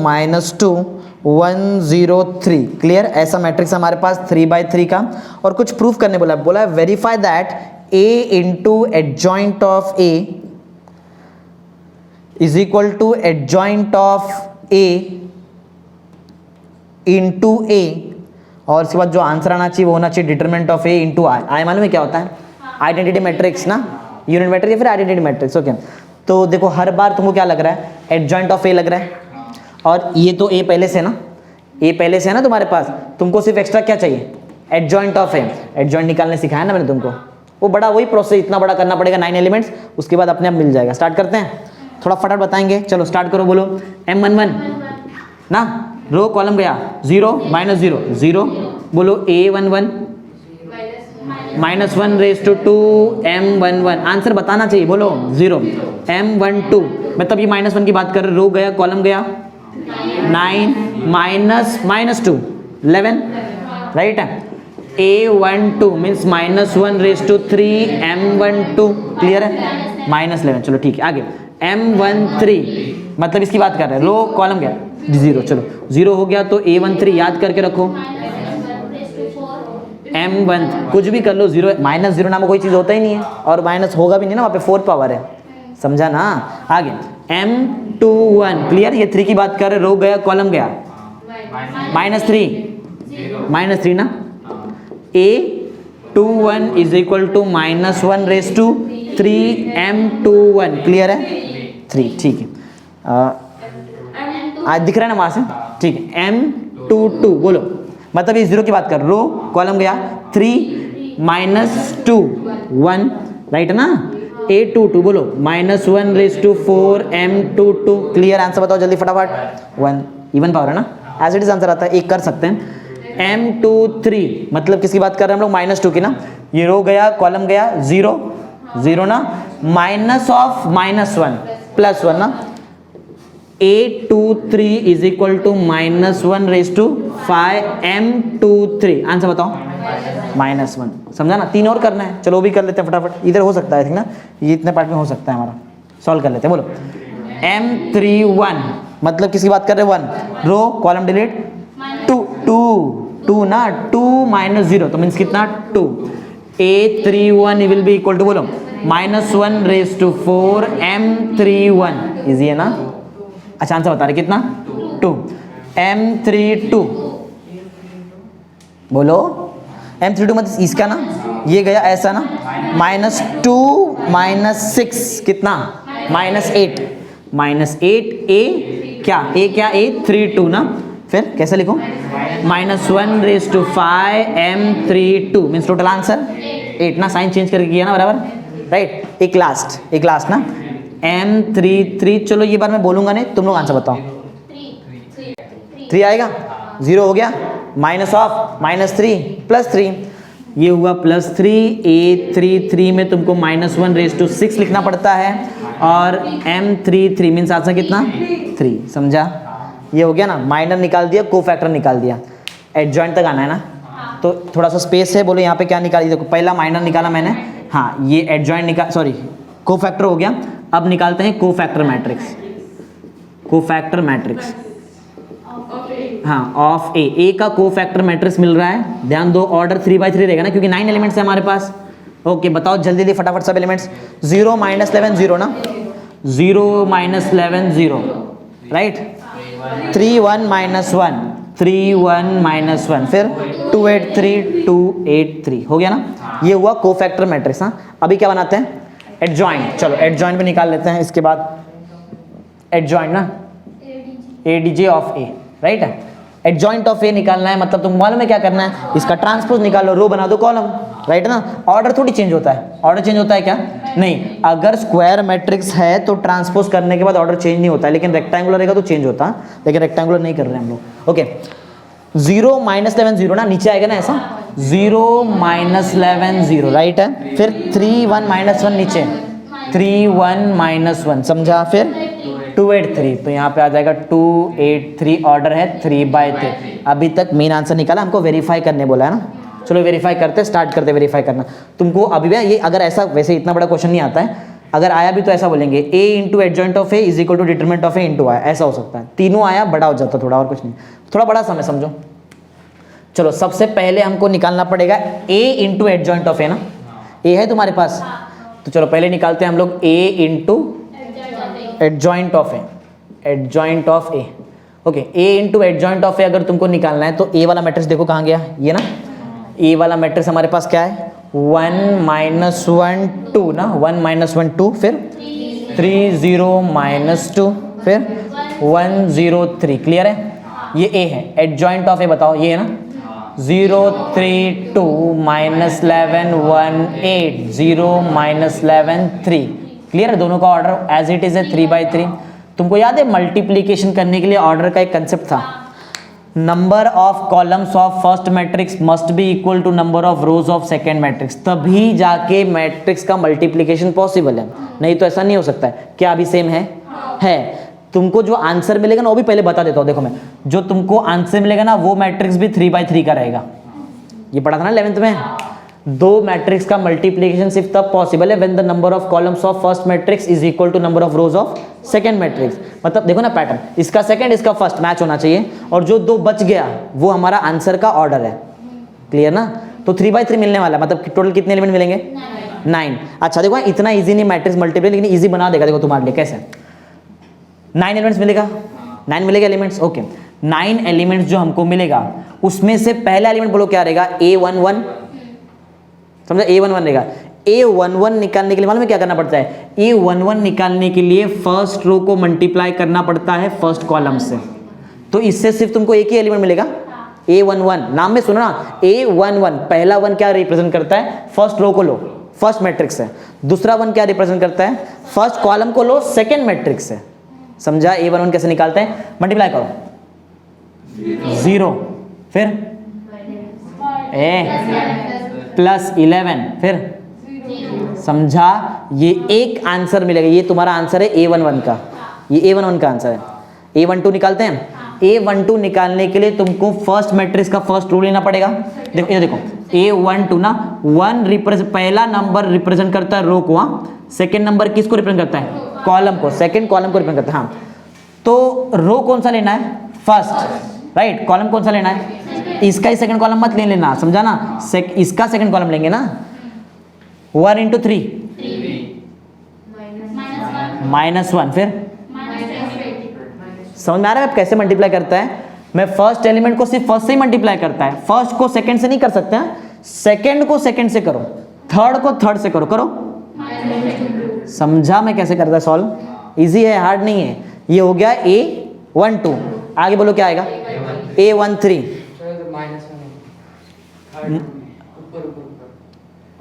A: 2 1 0 3, क्लियर। ऐसा मैट्रिक्स हमारे पास 3/3 का, और कुछ प्रूफ करने बोला है verify that A into adjoint of A is equal to adjoint of A into A, और इसके बाद जो आंसर आना चाहिए वो होना चाहिए determinant of A into I मालूम है क्या होता है, आइडेंटिटी मैट्रिक्स ना, यूनिट मैट्रिक्स या फिर आइडेंटिटी मैट्रिक्स, ओके। तो देखो हर बार तुमको क्या लग रहा है, एडजॉइंट ऑफ A लग रहा है, और ये तो A पहले से ना, A पहले से है ना तुम्हारे पास, तुमको सिर्फ एक्स्ट्रा क्या चाहिए, एडजॉइंट ऑफ A, एडजॉइंट निकालने सिखाया ना मैंने तुमको, वो बड़ा वही प्रोसेस, इतना बड़ा करना पड़ेगा, 9 एलिमेंट्स, उसके बाद अपने आप मिल जाएगा। स्टार्ट करते हैं, थोड़ा फटाफट बताएंगे, चलो स्टार्ट करो, बोलो M11 ना, रो कॉलम गया 0 - 0 0, बोलो A11 -1⁻², M11 आंसर बताना चाहिए, बोलो 0, M12 मतलब ये -1 की बात कर रहे, रो गया कॉलम गया 9 -2 11, राइट है। A12 मीन्स -1⁻³ M12, क्लियर है, -11, चलो ठीक है। आगे M13 मतलब इसकी बात कर रहे हैं, रो कॉलम गया 0, चलो 0 हो गया, तो A13 याद करके रखो, M1 कुछ भी कर लो, 0 -0 नाम कोई चीज़ होता ही नहीं है, और माइनस होगा भी नहीं ना, वहाँ पे 4 पावर है, समझा ना। आगे M21 क्लियर, ये 3 की बात कर रहे, रो गया कॉलम गया -3 ना, A21 is equal to -1⁻³ M21, clear है 3, ठीक है। आज दिख रहा है ना वहाँ से, ठीक है। M22 बोलो, मतलब ये 0 की बात कर, रो कॉलम गया 3 -2 1, राइट है ना। A22 बोलो -1⁻⁴ M22, क्लियर। आंसर बताओ जल्दी फटाफट, 1 इवन पावर है ना, एज इट इज आंसर आता है, एक कर सकते हैं। M23 मतलब किसकी बात कर रहे हैं हम लोग, -2 की ना, ये रो गया कॉलम गया 0 0 ना, माइनस ऑफ -1 +1 ना, A23 is equal to -1⁵ M23, answer बताओ -1, समझा ना। 3 और करना है, चलो वो भी कर लेते हैं फटाफट, इधर हो सकता है, ठीक ना, ये इतने पार्ट में हो सकता है हमारा, सॉल्व कर लेते हैं। बोलो M31 मतलब किसकी बात कर रहे हैं, 1, रो कॉलम डिलीट 2 ना, 2 - 0 तो मीन्स कितना 2, A31 will be equal to बोलो -1⁻⁴ M31, इजी है ना। अच्छा आंसर बता रहे कितना 2, M32 बोलो M32 मतलब इसका ना, ये गया ऐसा ना, -2 -6 कितना, -8, -8 a क्या, a क्या, a 3 2 ना, फिर कैसे लिखूं, -1⁵ M32 मीन्स टोटल आंसर 8 ना, साइन चेंज करके किया ना, बराबर, राइट। एक लास्ट ना, M33, चलो ये बार मैं बोलूंगा नहीं, तुम लोग आंसर बताओ। 3 आएगा, 0 हो गया, -3 +3, ये हुआ +3, A33 में तुमको -1⁵ लिखना पड़ता है, और M33 मीन्स आंसर कितना, 3, समझा, ये हो गया ना, माइनर निकाल दिया, को फैक्टर निकाल दिया, एडजॉइंट तक आना है ना, तो थोड़ा सा स्पेस है, बोलो यहाँ पे क्या निकाल दिया, पहला माइनर निकाला मैंने, हाँ ये एडजॉइंट निकाल, सॉरी को फैक्टर हो गया, अब निकालते हैं को फैक्टर मैट्रिक्स, हाँ ऑफ ए का को फैक्टर मैट्रिक्स मिल रहा है, ध्यान दो, ऑर्डर 3/3 रहेगा ना, क्योंकि 9 एलिमेंट्स है हमारे पास। ओके बताओ जल्दी फटाफट सब एलिमेंट्स, 0 -11 0 ना, 0 -11 0, राइट, 3 1 -1 3 1 -1, फिर 2 8 3 2 8 3, हो गया ना, ये हुआ को फैक्टर मैट्रिक्स। हाँ अभी क्या बनाते हैं, एडजॉइंट, चलो एडजॉइंट पे निकाल लेते हैं, इसके बाद एडजॉइंट ना, ADJ ऑफ ए, राइट है, एडजॉइंट ऑफ ए निकालना है, मतलब तुम मालूम है क्या करना है, इसका ट्रांसपोज निकालो, रो बना दो कॉलम, राइट ना, ऑर्डर थोड़ी चेंज होता है, ऑर्डर चेंज होता है क्या, नहीं, अगर स्क्वायर मैट्रिक्स है तो ट्रांसपोज करने के बाद ऑर्डर चेंज नहीं होता है, लेकिन रेक्टेंगुलर रहेगा तो चेंज होता है, लेकिन रेक्टेंगुलर नहीं कर रहे हैं हम लोग। ओके 0 -11 0 ना, नीचे आएगा ना ऐसा, 0 -11 0, राइट है, फिर 3 1 -1 नीचे, 3 1 -1, समझा, फिर 2 8 3, तो यहाँ पे आ जाएगा 2 8 3, ऑर्डर है 3/3। अभी तक मेन आंसर निकाला, हमको वेरीफाई करने बोला है ना, चलो वेरीफाई करते, स्टार्ट करते वेरीफाई करना। तुमको अभी भी ये अगर ऐसा, वैसे इतना बड़ा क्वेश्चन नहीं आता है, अगर आया भी तो ऐसा बोलेंगे a into adjoint of a is equal to determinant of a into I, ऐसा हो सकता है, तीनों आया बड़ा हो जाता, थोड़ा और कुछ नहीं, थोड़ा बड़ा समय समझो। चलो सबसे पहले हमको निकालना पड़ेगा a into adjoint of a ना, a है तुम्हारे पास, तो चलो पहले निकालते हैं हम लोग a into adjoint of A, okay, a into adjoint of A अगर तुमको निकालना है तो a वाला मैट्रिक्स देखो कहाँ गया, ये ना, a वाला मैट्रिक्स हमारे पास क्या है, 1 -1 2 ना, 1 -1 2, फिर 3 0 -2, फिर 1 0 3, क्लियर है, ये a है, एडजॉइंट ऑफ ए बताओ, ये है ना, 0 3 2 -11 1 8 0 -11 3, क्लियर है, दोनों का ऑर्डर एज इट इज है 3/3। तुमको याद है मल्टीप्लीकेशन करने के लिए ऑर्डर का एक कंसेप्ट था, number of columns of first matrix must be equal to number of rows of second matrix, तभी जाके मैट्रिक्स का मल्टीप्लीकेशन पॉसिबल है, नहीं तो ऐसा नहीं हो सकता है। क्या अभी सेम है? तुमको जो आंसर मिलेगा ना वो भी पहले बता देता हूँ, देखो मैं, जो तुमको आंसर मिलेगा ना वो मैट्रिक्स भी 3/3 का रहेगा, ये पढ़ा था ना 11th में, दो मैट्रिक्स का मल्टीप्लिकेशन सिर्फ तब पॉसिबल है when the number of columns of first matrix is equal to number of rows of second matrix. मतलब देखो ना पैटर्न, इसका सेकंड इसका फर्स्ट मैच होना चाहिए, और जो दो बच गया वो हमारा आंसर का ऑर्डर है, क्लियर ना। तो 3/3 मिलने वाला है, मतलब टोटल कितने एलिमेंट मिलेंगे? 9। अच्छा देखो इतना इजी नहीं मैट्रिक्स मल्टीप्लाई, लेकिन इजी बना देगा, देखो तुम्हारे लिए कैसे, 9 एलिमेंट्स मिलेगा, 9 मिलेगा एलिमेंट्स, ओके। 9 एलिमेंट्स जो हमको मिलेगा उसमें से पहला एलिमेंट बोलो क्या रहेगा? A11, समझा, A11 रहेगा। A11 निकालने के लिए मालूम है क्या करना पड़ता है? A11 निकालने के लिए फर्स्ट रो को मल्टीप्लाई करना पड़ता है फर्स्ट कॉलम से, तो इससे सिर्फ तुमको एक ही एलिमेंट मिलेगा, A11। नाम में सुनो ना, A11 पहला वन क्या रिप्रेजेंट करता है? फर्स्ट रो को लो, फर्स्ट मैट्रिक्स है। दूसरा वन क्या रिप्रेजेंट करता है? फर्स्ट कॉलम को लो, सेकेंड मैट्रिक्स है। समझा? A11 कैसे निकालते हैं? मल्टीप्लाई करो, 0 फिर +11 फिर, समझा? ये एक आंसर मिलेगा, ये तुम्हारा आंसर है A11 का, ये A11 का आंसर है। A12 निकालते हैं। A12 निकालने के लिए तुमको फर्स्ट मैट्रिक्स का फर्स्ट रो लेना पड़ेगा। देखो ये देखो A12 ना, 1 रिप्रेजेंट, पहला नंबर रिप्रेजेंट करता है रो को, सेकेंड नंबर किसको रिप्रेजेंट करता है? कॉलम को, सेकेंड कॉलम को रिप्रेजेंट करता है। हाँ, तो रो कौन सा लेना है? First, right. कॉलम कौन सा लेना है? इसका ही सेकंड कॉलम मत ले लेना, समझा ना, इसका सेकंड कॉलम लेंगे ना। 1 × 3 -1 फिर, समझ में आ रहा है कैसे मल्टीप्लाई करता है? मैं फर्स्ट एलिमेंट को सिर्फ फर्स्ट से ही मल्टीप्लाई करता है, फर्स्ट को सेकंड से नहीं कर सकते हैं। सेकंड को सेकंड से करो, थर्ड को थर्ड से करो, करो। समझा मैं कैसे करता है सॉल्व? इजी है, हार्ड नहीं है। ये हो गया A12, आगे बोलो क्या आएगा? A13,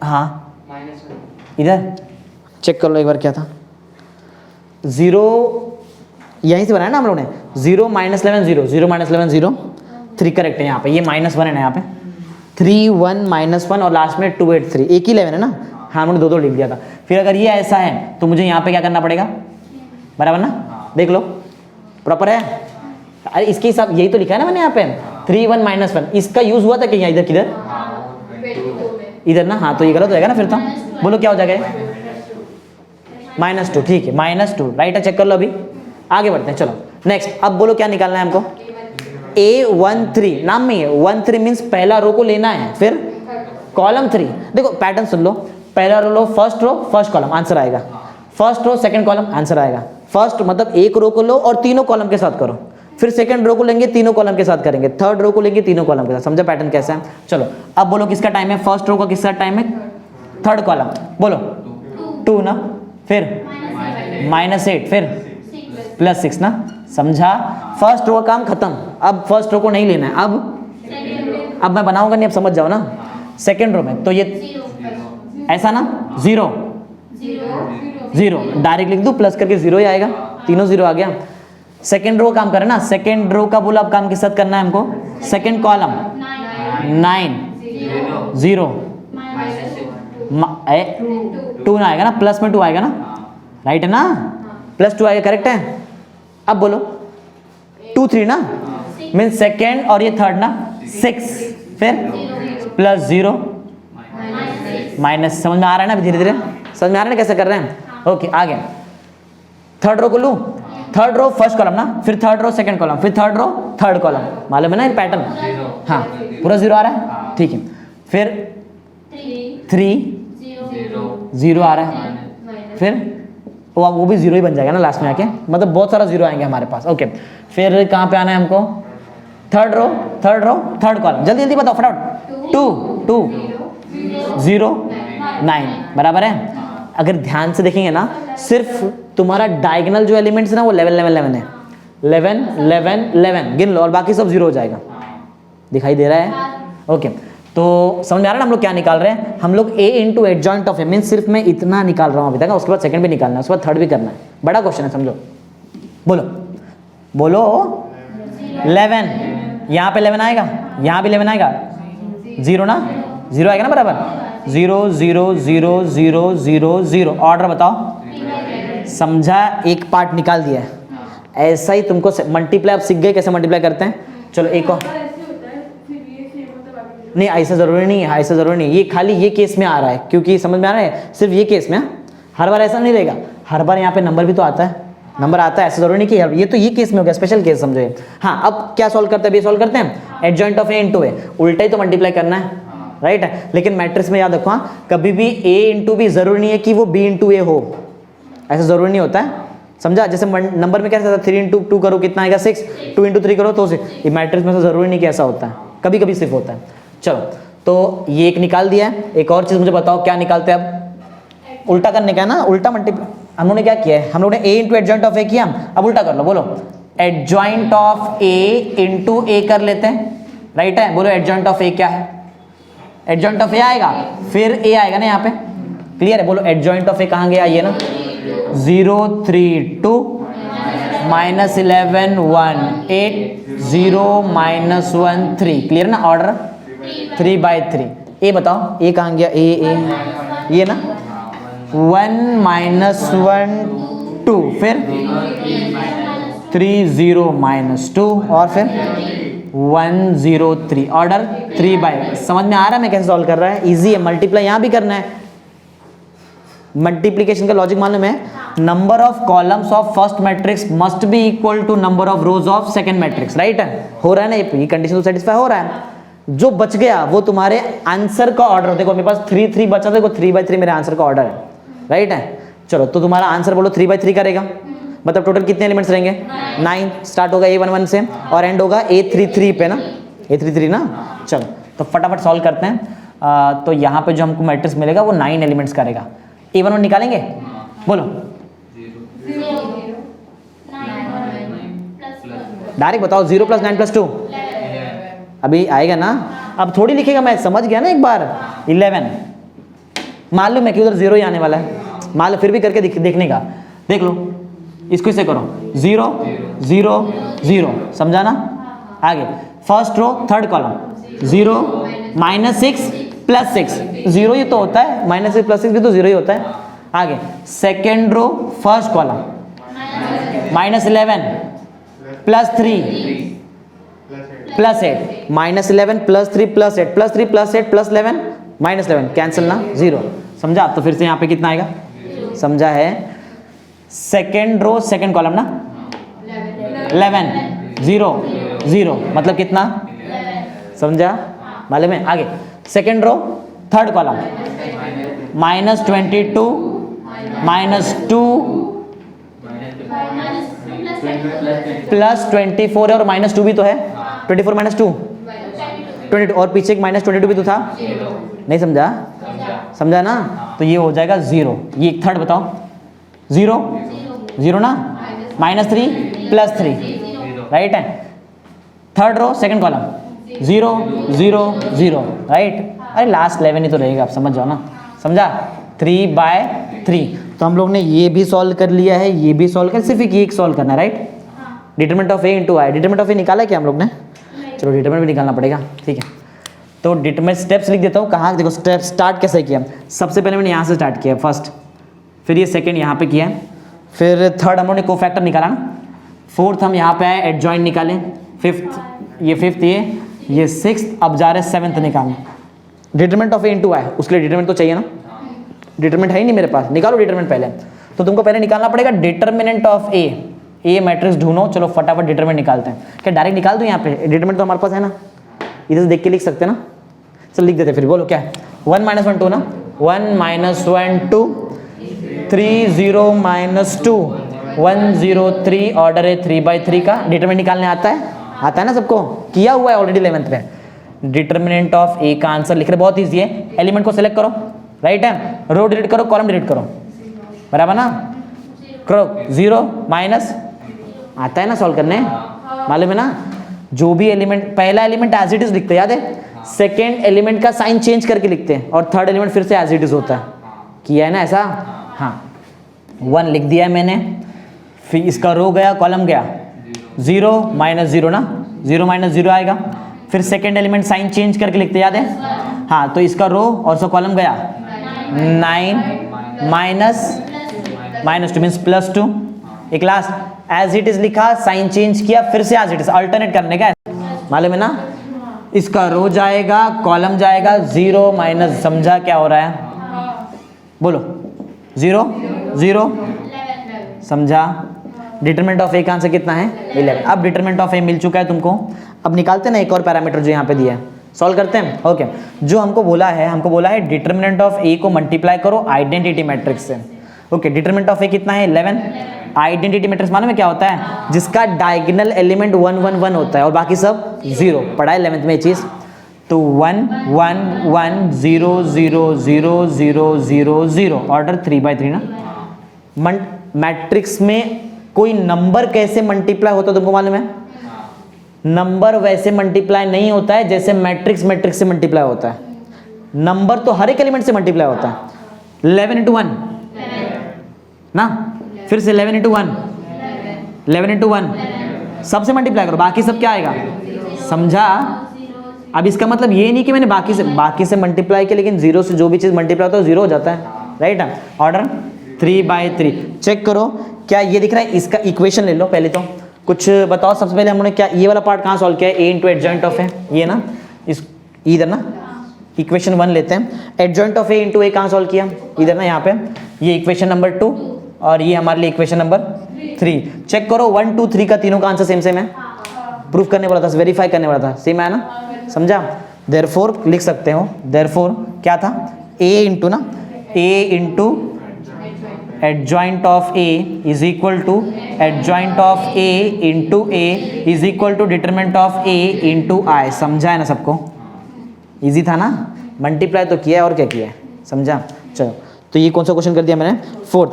A: हाँ इधर चेक कर लो एक बार क्या था। 0 यहीं से बनाया ना हम लोगों ने, 0 -11 0, 0 -11 0, 3 करेक्ट है यहाँ पे। ये -1 है ना यहाँ पे, 3 1 -1 और लास्ट में 2 8 3, एक ही 11 है ना। हाँ हमने 2 लिख दिया था। फिर अगर ये ऐसा है तो मुझे यहाँ पे क्या करना पड़ेगा? बराबर ना, देख लो प्रॉपर है। अरे इसके हिसाब यही तो लिखा है ना मैंने यहाँ पे, 3 1 -1, इसका यूज हुआ था कि यहाँ इधर किधर? इधर ना। हाँ तो ये गलत हो जाएगा ना फिर तो। बोलो क्या हो जाएगा? -2, ठीक है -2 राइट है, चेक कर लो। अभी आगे बढ़ते हैं, चलो नेक्स्ट। अब बोलो क्या निकालना है हमको? A13, नाम में है 13 मीन्स पहला रो को लेना है, फिर कॉलम 3। देखो पैटर्न सुन लो, पहला रो लो, first row first column, answer आएगा। First row second column, answer आएगा। फर्स्ट मतलब एक रो को लो और तीनों कॉलम के साथ करो, फिर सेकंड रो को लेंगे तीनों कॉलम के साथ करेंगे, थर्ड रो को लेंगे तीनों कॉलम के साथ। समझा पैटर्न कैसा है? चलो अब बोलो किसका टाइम है? फर्स्ट रो का किसका टाइम है? थर्ड कॉलम, बोलो 2 ना, फिर -8, फिर +6 ना। समझा? फर्स्ट रो का काम खत्म, अब फर्स्ट रो को नहीं लेना है। अब मैं बनाऊंगा नहीं, अब समझ जाओ ना। सेकंड रो में तो ये ऐसा ना, 0 0 डायरेक्ट लिख दूं, प्लस करके 0 ही आएगा, तीनों 0 आ गया। सेकंड रो काम करे ना, सेकंड रो का बोला अब काम किस साथ करना है हमको? सेकंड कॉलम 9 0 2 ना आएगा ना, प्लस में 2 आएगा ना, राइट है ना, +2 आएगा, करेक्ट है। अब बोलो 2 3 ना, मीन सेकेंड और ये थर्ड ना, 6, फिर +0 माइनस। समझ में आ रहा है ना? धीरे धीरे समझ में आ रहा है ना कैसे कर रहे हैं? ओके आगे थर्ड रो को लूँ, थर्ड रो फर्स्ट कॉलम ना, फिर थर्ड रो सेकंड कॉलम, फिर थर्ड रो थर्ड कॉलम, मालूम है ना ये पैटर्न? हाँ पूरा 0 आ रहा है, ठीक है। फिर 3 0 आ रहा है, फिर वो भी 0 ही बन जाएगा ना लास्ट में आके, मतलब बहुत सारा 0 आएंगे हमारे पास। ओके फिर कहाँ पे आना है हमको? थर्ड रो थर्ड कॉलम, जल्दी जल्दी बताओ फटाफट। 2 0 9 बराबर है। अगर ध्यान से देखेंगे ना, सिर्फ तुम्हारा डायगोनल जो एलिमेंट्स है ना वो 11 11 11 है, 11 11 11 गिन लो और बाकी सब 0 हो जाएगा। दिखाई दे रहा है? ओके तो समझ में आ रहा है ना हम लोग क्या निकाल रहे हैं? हम लोग A into adjoint of A mean सिर्फ मैं इतना निकाल रहा हूँ अभी तक, उसके बाद सेकंड भी निकालना है, उसके बाद थर्ड भी करना है। बड़ा क्वेश्चन है, समझो। बोलो बोलो 11, यहाँ पे 11 आएगा, यहाँ भी 11 आएगा, 0 ना, 0 आएगा ना बराबर। 0 0 0 0 0 0 ऑर्डर बताओ। समझा? एक पार्ट निकाल दिया है। ऐसा ही तुमको मल्टीप्लाई आप सीख गए कैसे मल्टीप्लाई करते हैं। चलो एक और, नहीं ऐसा जरूरी नहीं है, ऐसा जरूरी नहीं, ये खाली ये केस में आ रहा है, क्योंकि समझ में आ रहा है सिर्फ ये केस में। हर बार ऐसा नहीं रहेगा, हर बार यहाँ पे नंबर भी तो आता है, नंबर आता है, ऐसा जरूरी नहीं कि ये तो ये केस में हो गया, स्पेशल केस समझो। हाँ अब क्या सॉल्व करते हैं? ये सॉल्व करते हैं adjoint of A into A, उल्टा ही तो मल्टीप्लाई करना है, राइट है। लेकिन मैट्रिक्स में याद रखो, हाँ कभी भी A इंटू B जरूरी नहीं है कि वो B इंटू A हो, ऐसा जरूरी नहीं होता है। समझा? जैसे नंबर में क्या था, 3 इंटू 2 करो कितना आएगा 6, 2 इंटू 3 करो तो 6। ये मैट्रिक्स में तो जरूरी नहीं कि ऐसा होता है, कभी कभी सिर्फ होता है। चलो तो ये एक निकाल दिया है। एक और चीज मुझे बताओ क्या निकालते हैं अब? उल्टा करने का है ना, उल्टा मल्टीप्लाई। हम लोगों ने क्या किया है? हम लोगों ने A into adjoint of A किया, अब उल्टा कर लो। बोलो adjoint of A into A कर लेते हैं, राइट है। बोलो एडजॉइंट ऑफ A क्या है? एडजॉइंट ऑफ A आएगा, फिर A आएगा ना यहाँ पे, क्लियर है। बोलो एडजॉइंट ऑफ A कहाँ गया? ये ना 0 3 2 -11 1 8 0 -1 3, क्लियर ना? ऑर्डर 3/3। A बताओ A कहाँ गया? A ये ना 1 -1 2, फिर 3 0 -2 और फिर 1 0 3, ऑर्डर 3/। समझ में आ रहा है मैं कैसे सॉल्व कर रहा है? इजी है, मल्टीप्लाई यहाँ भी करना है। मल्टीप्लिकेशन का लॉजिक मालूम है? Number of columns of first matrix must be equal to number of rows of second matrix, right है। हो रहा है ना ये कंडीशन तो सेटिस्फाई हो रहा है। जो बच गया वो तुम्हारे आंसर का ऑर्डर। देखो मेरे पास 3 3 बचा, देखो 3/3 मेरे आंसर का ऑर्डर है, राइट है। चलो तो तुम्हारा आंसर बोलो 3/3 करेगा, मतलब टोटल कितने एलिमेंट्स रहेंगे? 9। स्टार्ट होगा A11 से और एंड होगा A33 पे ना, A33 ना। चलो तो फटाफट सॉल्व करते हैं। तो यहाँ पे जो हमको मैट्रिक्स मिलेगा वो 9 एलिमेंट्स करेगा। A11 निकालेंगे, बोलो डायरेक्ट बताओ। 0 + 9 + 2 अभी आएगा ना, अब थोड़ी लिखेगा, मैं समझ गया ना एक बार। 11 मालूम है कि उधर 0 ही आने वाला है, मालूम, फिर भी करके देखने का, देख लो इसको, इसे करो 0 0 0, समझा ना। आगे फर्स्ट रो थर्ड कॉलम 0 -6 + 6, 0 ही तो होता है, -6 + 6 भी तो 0 ही होता है। आगे second row first column -11 + 3 + 8, -11 + 3 + 8 + 3 + 8 + 11 -11, cancel ना, 0, समझा। तो फिर से यहाँ पे कितना आएगा, समझा है। सेकेंड रो सेकेंड कॉलम ना 11 0 0, मतलब कितना, समझा, मालूम है। आगे सेकेंड रो थर्ड कॉलम -22 -2 +24 और -2 भी तो है, 24 - 2 22, और पीछे एक -22 भी तो था, नहीं समझा, समझा ना। तो ये हो जाएगा 0। ये एक थर्ड बताओ, 0 0 ना, -3 + 3, राइट है। Third row second column 0 0 0, right. अरे लास्ट 11 ही तो रहेगा, आप समझ जाओ ना, समझा। 3/3, तो हम लोग ने ये भी सॉल्व कर लिया है, ये भी सॉल्व कर, सिर्फ एक सॉल्व करना है, right. Determinant of A × I, determinant of A निकाला क्या हम लोग ने, चलो डिटरमिनेंट भी निकालना पड़ेगा, ठीक है। तो डिटरमिनेंट स्टेप्स लिख देता हूँ, कहाँ देखो स्टेप स्टार्ट कैसे किया। सबसे पहले मैंने यहाँ से स्टार्ट किया फर्स्ट, फिर ये सेकंड यहाँ पे किया है, फिर थर्ड हम लोग ने कोफैक्टर निकाला ना, फोर्थ हम यहाँ पे आए एडजॉइंट निकाले, फिफ्थ ये फिफ्थ, ये सिक्स्थ, अब जा रहे सेवन्थ निकालना। डिटरमिनेंट ऑफ A × I, उसके लिए डिटरमिनेंट तो चाहिए ना, डिटरमिनेंट है ही नहीं मेरे पास, निकालो डिटरमिनेंट पहले। तो तुमको पहले निकालना पड़ेगा डिटरमिनेंट ऑफ A मैट्रिक्स ढूंढो, चलो फटाफट डिटरमिनेंट निकालते हैं। क्या डायरेक्ट निकाल दूं यहाँ पे, डिटरमिनेंट तो हमारे पास है ना, इधर से देख के लिख सकते हैं ना, चल लिख देते, फिर बोलो क्या है। 1 - 1 2 ना, 1 - 1 2, 3 0 - 2 1 0 3, ऑर्डर है 3/3 का। डिटरमिनेंट निकालने आता है ना सबको, किया हुआ है ऑलरेडी 11th में। डिटरमिनेंट ऑफ A का आंसर लिख रहे, बहुत ईजी है। एलिमेंट को सिलेक्ट करो, राइट है, रो डिलीट करो, कॉलम डिलीट करो, बराबर ना, करो 0 माइनस, आता है ना सॉल्व करने, मालूम है ना। जो भी एलिमेंट, पहला एलिमेंट एज इट इज लिखते हैं, याद है, सेकेंड एलिमेंट का साइन चेंज करके लिखते हैं, और थर्ड एलिमेंट फिर से एज इट इज होता है, किया है ना ऐसा। हाँ 1 लिख दिया है मैंने, फिर इसका रो गया, कॉलम गया, 0 - 0 ना, 0 - 0 आएगा, फिर सेकेंड एलिमेंट साइन चेंज करके लिखते, याद है। हाँ तो इसका रो और इसका कॉलम गया, 9 -2 मीन्स +2, एक लास्ट एज इट इज लिखा, साइन चेंज किया, फिर से एज इट इज, अल्टरनेट करने का, मालूम है ना। इसका रो जाएगा, कॉलम जाएगा, 0 - समझा क्या हो रहा है, बोलो 0 0, समझा। डिटरमिनेंट ऑफ A का आंसर कितना है 11। अब डिटरमिनेंट ऑफ A मिल चुका है तुमको, अब निकालते हैं ना एक और पैरामीटर जो यहाँ पे दिया है, सॉल्व करते हैं। ओके जो हमको बोला है डिटरमिनेंट ऑफ A को मल्टीप्लाई करो आइडेंटिटी मैट्रिक्स से। ओके डिटरमिनेंट ऑफ A कितना है 11। आइडेंटिटी मैट्रिक्स मालूम है क्या होता है, जिसका डायगोनल एलिमेंट 1 1 1 होता है और बाकी सब 0, पढ़ा है 11th में ये चीज़। तो 1 1 1 0 0 0 0 0 0, ऑर्डर 3/3 ना। मैट्रिक्स में कोई नंबर कैसे मल्टीप्लाई होता है तुमको मालूम है, नंबर वैसे मल्टीप्लाई नहीं होता है जैसे मैट्रिक्स से मल्टीप्लाई होता है। नंबर तो हर एक एलिमेंट से मल्टीप्लाई होता है। 11 × 1 ना, फिर से 11 × 1, 11 × 1 सबसे मल्टीप्लाई करो, बाकी सब क्या आएगा, समझा। अब इसका मतलब ये नहीं कि मैंने बाकी से मल्टीप्लाई किया, लेकिन 0 से जो भी चीज़ मल्टीप्लाई होता है 0 हो जाता है, राइट है। ऑर्डर 3/3 चेक करो क्या ये दिख रहा है, इसका इक्वेशन ले लो पहले तो, कुछ बताओ। सबसे पहले हमने क्या ये वाला पार्ट कहाँ सॉल्व किया है, A × एडजॉइंट ऑफ A, ये ना, इस इधर ना इक्वेशन 1 लेते हैं। एडजॉइंट ऑफ A × A कहाँ सॉल्व किया, इधर ना, यहाँ पे ये इक्वेशन नंबर 2 और ये हमारे लिए इक्वेशन नंबर 3। चेक करो 1 2 3 का तीनों का आंसर सेम है, प्रूफ करने वाला था, वेरीफाई करने वाला था, सेम है ना, समझा। देयरफॉर लिख सकते हो, देयरफॉर क्या था, A × adjoint of A is equal to adjoint of A into A is equal to determinant of A into I। समझा है ना सबको, इजी था ना। मल्टीप्लाई तो किया है और क्या किया है, समझा। चलो तो ये कौन सा क्वेश्चन कर दिया मैंने, फोर्थ।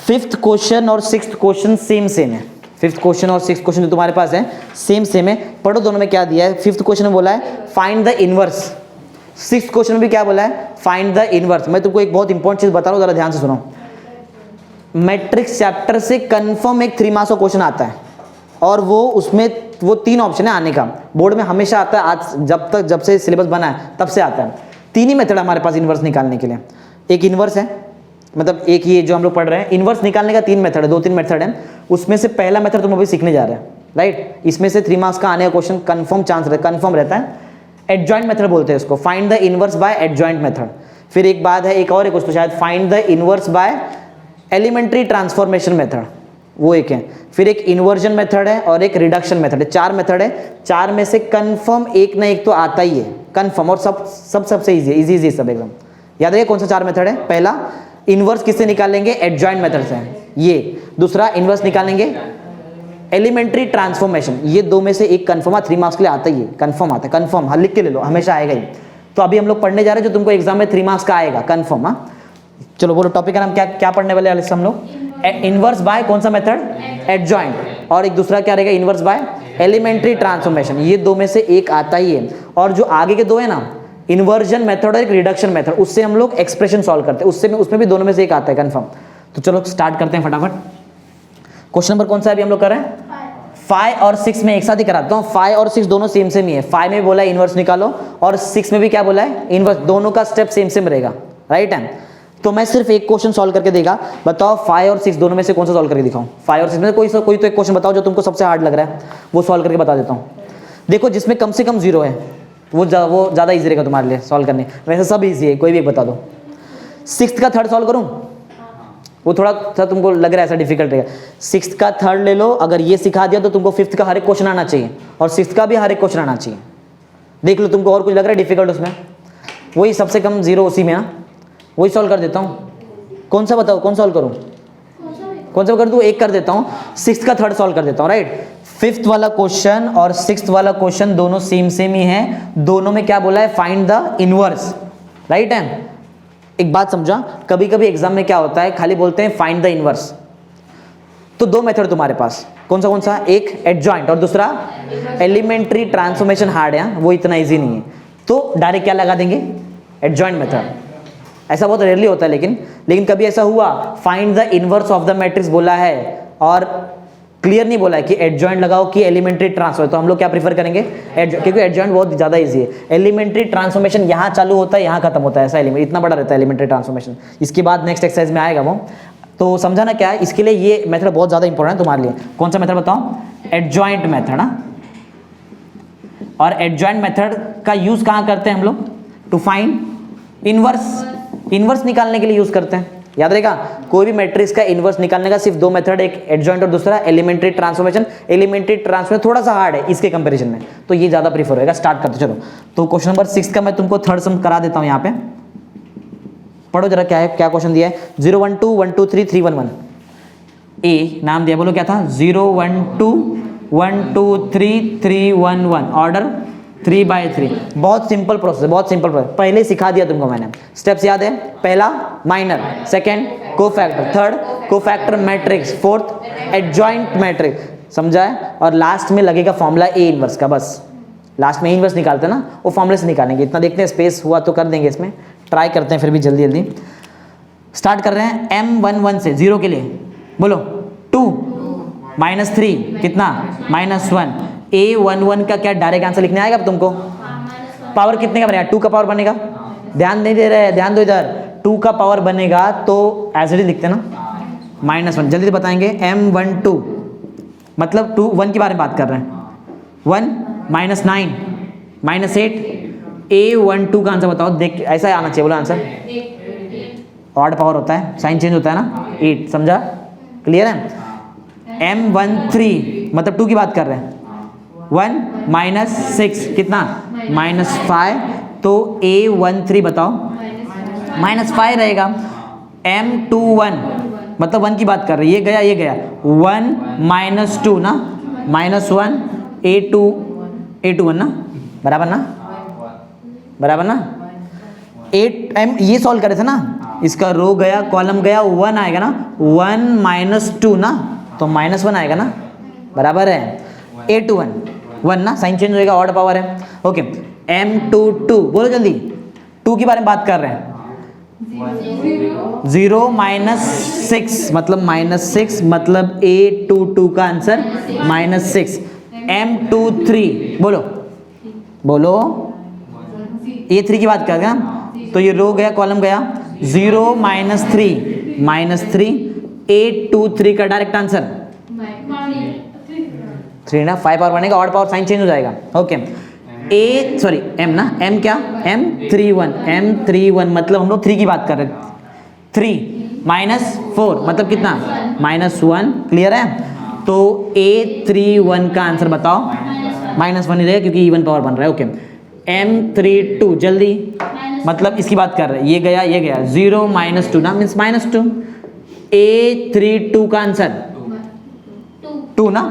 A: फिफ्थ क्वेश्चन और सिक्स्थ क्वेश्चन सेम सेम है। फिफ्थ क्वेश्चन और सिक्स्थ क्वेश्चन जो तुम्हारे पास है सेम सेम है। पढ़ो दोनों में क्या दिया है। फिफ्थ क्वेश्चन में बोला है find the inverse, sixth question में भी क्या बोला है, फाइंड द इनवर्स। मैं तुमको एक बहुत इंपॉर्टेंट चीज बता रहा हूँ, जरा ध्यान से सुनो। मैट्रिक्स चैप्टर से कंफर्म एक 3 मार्क्स का क्वेश्चन आता है और वो उसमें वो 3 ऑप्शन है आने का। बोर्ड में हमेशा आता है, आज जब से सिलेबस बना है तब से आता है। 3 ही मेथड हमारे पास इनवर्स निकालने के लिए। एक इनवर्स है, मतलब एक ये जो हम लोग पढ़ रहे हैं, इनवर्स निकालने का 3 मेथड है, 2-3 मेथड है। उसमें से पहला मेथड तुम अभी सीखने जा रहे हैं, राइट। इसमें से 3 मार्क्स का आने का क्वेश्चन कंफर्म चांस कंफर्म रहता है। एडजॉइंट मेथड बोलते हैं इसको, find the inverse bye adjoint method. फिर एक बात है, एक और है कुछ तो शायद find the inverse by elementary transformation method, वो एक है। फिर एक इन्वर्जन मेथड है और एक रिडक्शन मेथड है। 4 मेथड है, 4 में से कंफर्म एक ना एक तो आता ही है, कंफर्म। और सबसे इजी है, इजी सब एकदम याद रखिए। कौन सा 4 मेथड है, पहला इनवर्स किससे निकालेंगे, एडजॉइंट मेथड से, ये। दूसरा इनवर्स निकालेंगे एलिमेंट्री ट्रांसफॉर्मेशन, ये 2 में से एक कंफर्म 3 मार्क्स के लिए आता ही है, कंफर्म आता है, कंफर्म। हाँ लिख के ले लो, हमेशा आएगा ही। तो अभी हम लोग पढ़ने जा रहे हैं जो तुमको एग्जाम में 3 मार्क्स का आएगा, कंफर्म। हाँ चलो बोलो टॉपिक का नाम क्या क्या पढ़ने वाले हम लोग। इनवर्स बाय कौन सा मेथड, एडजॉइंट। और एक दूसरा क्या रहेगा, इनवर्स बाय एलिमेंट्री ट्रांसफॉर्मेशन। ये 2 में से एक आता ही है। और जो आगे के 2 है ना, इन्वर्जन मेथड और एक रिडक्शन मेथड, उससे हम लोग एक्सप्रेशन सॉल्व करते हैं, उसमें भी दोनों में से एक आता है, कंफर्म। तो चलो स्टार्ट करते हैं फटाफट। क्वेश्चन नंबर कौन सा अभी हम लोग कर रहे हैं, 5 और 6 में एक साथ ही कराता हूँ। 5 और 6 दोनों सेम सेम ही है। 5 में बोला है इनवर्स निकालो और 6 में भी क्या बोला है, इनवर्स। दोनों का स्टेप सेम सेम रहेगा, राइट है। तो मैं सिर्फ एक क्वेश्चन सॉल्व करके देगा, बताओ 5 और 6 दोनों में से कौन सा सॉल्व करके दिखाऊं। 5 और 6 में कोई तो एक क्वेश्चन बताओ जो तुमको सबसे हार्ड लग रहा है, वो सॉल्व करके बता देता हूँ। देखो जिसमें कम से कम 0 है वो ज़्यादा इजी रहेगा तुम्हारे लिए सॉल्व करने। वैसे सब इजी है, कोई भी एक बता दो। 6th का थर्ड सॉल्व करूँ, वो थोड़ा सा तुमको लग रहा है ऐसा डिफिकल्ट रहेगा। 6th का थर्ड ले लो, अगर ये सिखा दिया तो तुमको 5th का हर एक क्वेश्चन आना चाहिए और 6th का भी हर एक क्वेश्चन आना चाहिए। देख लो तुमको और कुछ लग रहा है डिफिकल्ट उसमें, वही सबसे कम 0 उसी में। हाँ वही सॉल्व कर देता हूँ। कौन सा बताओ, कौन सॉल्व करूँ, कौन सा कर दूँ, एक कर देता हूँ। 6th का थर्ड सॉल्व कर देता हूँ, राइट। 5th वाला क्वेश्चन और 6th वाला क्वेश्चन दोनों सेम ही है। दोनों में क्या बोला है, फाइंड द इनवर्स, राइट है। एक बात समझा, कभी कभी एग्जाम में क्या होता है, खाली बोलते हैं फाइंड द इनवर्स। तो 2 मेथड तुम्हारे पास, कौन सा, एक एडजॉइंट और दूसरा एलिमेंट्री ट्रांसफॉर्मेशन। हार्ड है वो, इतना इजी नहीं है। तो डायरेक्ट क्या लगा देंगे, एडजॉइंट मेथड। ऐसा बहुत रेयरली होता है, लेकिन कभी ऐसा हुआ find the inverse of the matrix बोला है और क्लियर नहीं बोला है कि एडजॉइंट लगाओ कि एलिमेंट्री ट्रांसफॉर्मेशन। तो हम लोग क्या प्रीफर करेंगे, क्योंकि एडजॉइंट बहुत ज़्यादा इजी है। एलिमेंट्री ट्रांसफॉर्मेशन यहाँ चालू होता है, यहाँ खत्म होता है, ऐसा इतना बड़ा रहता है एलिमेंट्री ट्रांसफॉर्मेशन। इसके बाद नेक्स्ट एक्सरसाइज में आएगा वो। तो समझा ना क्या है, इसके लिए ये मेथड बहुत ज़्यादा इंपॉर्टेंट है तुम्हारे लिए। कौन सा मेथड बताओ, एडजॉइंट मेथड। और एडजॉइंट मेथड का यूज़ कहाँ करते हैं हम लोग, टू फाइंड इनवर्स। इनवर्स निकालने के लिए यूज़ करते हैं, याद रहेगा। कोई भी मैट्रिक्स का इनवर्स निकालने का सिर्फ 2 मेथड, एक एडजॉइंट और दूसरा एलिमेंट्री ट्रांसफॉर्मेशन। एलिमेंट्री ट्रांसफॉर्मेशन थोड़ा सा हार्ड है इसके कंपैरिजन में, तो ये ज़्यादा प्रीफर होगा। स्टार्ट करते चलो। तो क्वेश्चन नंबर 6 का मैं तुमको थर्ड सम करा देता हूँ। यहाँ पे पढ़ो जरा क्या है, क्या क्वेश्चन दिया है। 0 1 2 1 2 3 3 1 1। ए नाम दिया, बोलो क्या था, 0 1 2 1 2 3 3 1 1। ऑर्डर 3/3। बहुत सिंपल प्रोसेस, बहुत सिंपल प्रोसेस, पहले सिखा दिया तुमको मैंने। स्टेप्स याद है, पहला minor, second cofactor, third cofactor matrix, fourth adjoint matrix, समझा है। और लास्ट में लगेगा फॉर्मूला ए इनवर्स का, बस लास्ट में इनवर्स निकालते हैं ना, वो फॉर्मूले से निकालेंगे। इतना देखते हैं, स्पेस हुआ तो कर देंगे, इसमें ट्राई करते हैं फिर भी जल्दी। स्टार्ट कर रहे हैं M11 से, 0 के लिए बोलो 2 -3 कितना, -1। A11 का क्या डायरेक्ट आंसर लिखने आएगा अब तुमको। पावर कितने का बनेगा, 2 का पावर बनेगा। ध्यान नहीं दे रहे, ध्यान दो इधर। 2 का पावर बनेगा तो एज इट इज लिखते ना, -1। जल्दी से बताएंगे। M12 मतलब 2 1 के बारे में बात कर रहे हैं। 1 -9 -8। A12 का आंसर बताओ, देख ऐसा आना चाहिए, बोलो आंसर। ऑड पावर होता है, साइन चेंज होता है ना, 8, समझा, क्लियर है। M13 मतलब 2 की बात कर रहे हैं। 1 -6 कितना, -5। तो A13 बताओ, -5 रहेगा। M21 मतलब 1 की बात कर रहे हैं, ये गया 1 -2 ना, -1। A21 ना, बराबर ना, 8 m ये सॉल्व करे थे ना, इसका रो गया कॉलम गया, 1 आएगा ना, 1 माइनस 2 ना, तो -1 आएगा ना, बराबर है 8 1 1 ना, साइन चेंज होएगा, ऑड पावर है। ओके m2 बोलो जल्दी, 2 के बारे में बात कर रहे हैं। 0 -6 मतलब -6 मतलब A22 का आंसर -6। m23 बोलो बोलो, A3 की बात कर रहे हैं, तो ये रो गया कॉलम गया, 0 -3 823 का डायरेक्ट आंसर 3 ना, 5 पावर बनेगा, ऑड पावर साइन चेंज हो जाएगा। ओके m ना, m क्या, m31 मतलब हम लोग 3 की बात कर रहे हैं, 3 -4 मतलब कितना, -1, क्लियर है। तो A31 का आंसर बताओ, -1 ही रहेगा क्योंकि इवन पावर बन रहा है। ओके m32 जल्दी, मतलब इसकी बात कर रहे हैं, ये गया 0 -2 ना, मीन्स -2। A32 का आंसर 2 ना,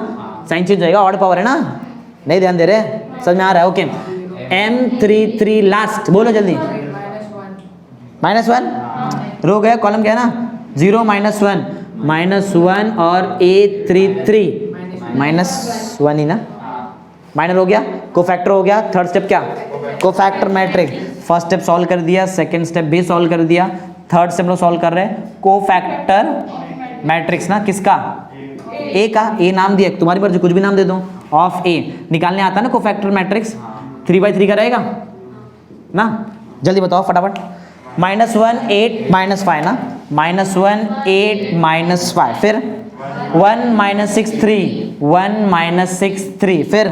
A: साइन चेंज जाएगा, ऑड पावर है ना, नहीं ध्यान दे रहे, समझ में आ रहा है। ओके m33 लास्ट, बोलो जल्दी, -1 रो गया कॉलम गया ना, 0 -1 और A33 -1 ही ना, माइनर हो गया, कोफैक्टर हो गया। थर्ड स्टेप क्या, cofactor matrix. First step solve कर दिया, सेकंड स्टेप भी सॉल्व कर दिया, थर्ड स्टेप लोग सॉल्व कर रहे हैं कोफैक्टर मैट्रिक्स ना, किसका, ए का, ए नाम दिया, तुम्हारी मर्जी कुछ भी नाम दे दो, ऑफ ए निकालने आता है ना कोफैक्टर मैट्रिक्स, 3/3 का रहेगा ना, जल्दी बताओ फटाफट। -1 8 -5 ना, -1 8 -5, फिर 1 -6 3 1 -6 3, फिर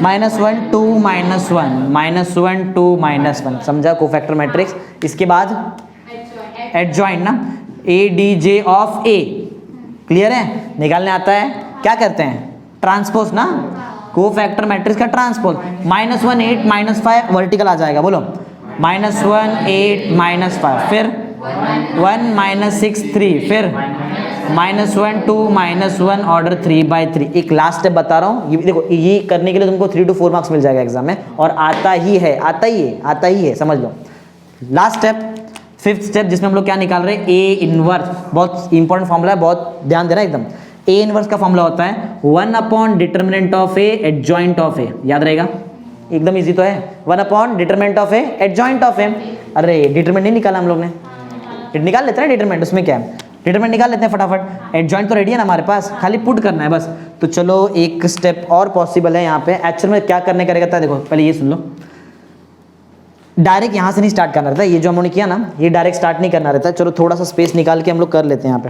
A: -1 2 -1 2 -1, समझा कोफैक्टर मैट्रिक्स। इसके बाद एडजॉइंट ना, ADJ ऑफ ए, क्लियर है, निकालने आता है, क्या करते हैं, ट्रांसपोज ना, कोफैक्टर मैट्रिक्स का ट्रांसपोज। -1 8 -5 वर्टिकल आ जाएगा, बोलो -1 8 -5, फिर 1 -6 3, फिर -1 2 -1 ऑर्डर 3/3। एक लास्ट स्टेप बता रहा हूँ, ये देखो, ये करने के लिए तुमको 3 to 4 मार्क्स मिल जाएगा एग्जाम में, और आता ही है, समझ लो। लास्ट स्टेप, फिफ्थ स्टेप, जिसमें हम लोग क्या निकाल रहे हैं, ए इनवर्स, बहुत इंपॉर्टेंट फॉर्मूला है, बहुत ध्यान देना एकदम। ए इनवर्स का फॉर्मूला होता है 1 determinant of A adjoint of A, याद रहेगा, एकदम इजी तो है, 1 determinant of A adjoint of A. अरे डिटरमिनेंट नहीं निकाला हम लोग ने, निकाल लेते हैं डिटरमिनेंट, उसमें क्या है, डिटरमिनेंट निकाल लेते हैं फटाफट, एडजॉइंट तो रेडी है ना हमारे पास, खाली पुट करना है बस। तो चलो एक स्टेप और पॉसिबल है यहाँ पे, एक्चुअल में क्या करने का रहता है, देखो पहले ये सुन लो, डायरेक्ट यहाँ से नहीं स्टार्ट करना रहता है, ये जो हम लोगों ने किया ना, ये डायरेक्ट स्टार्ट नहीं करना रहता है। चलो थोड़ा सा स्पेस निकाल के हम लोग कर लेते हैं यहाँ पे।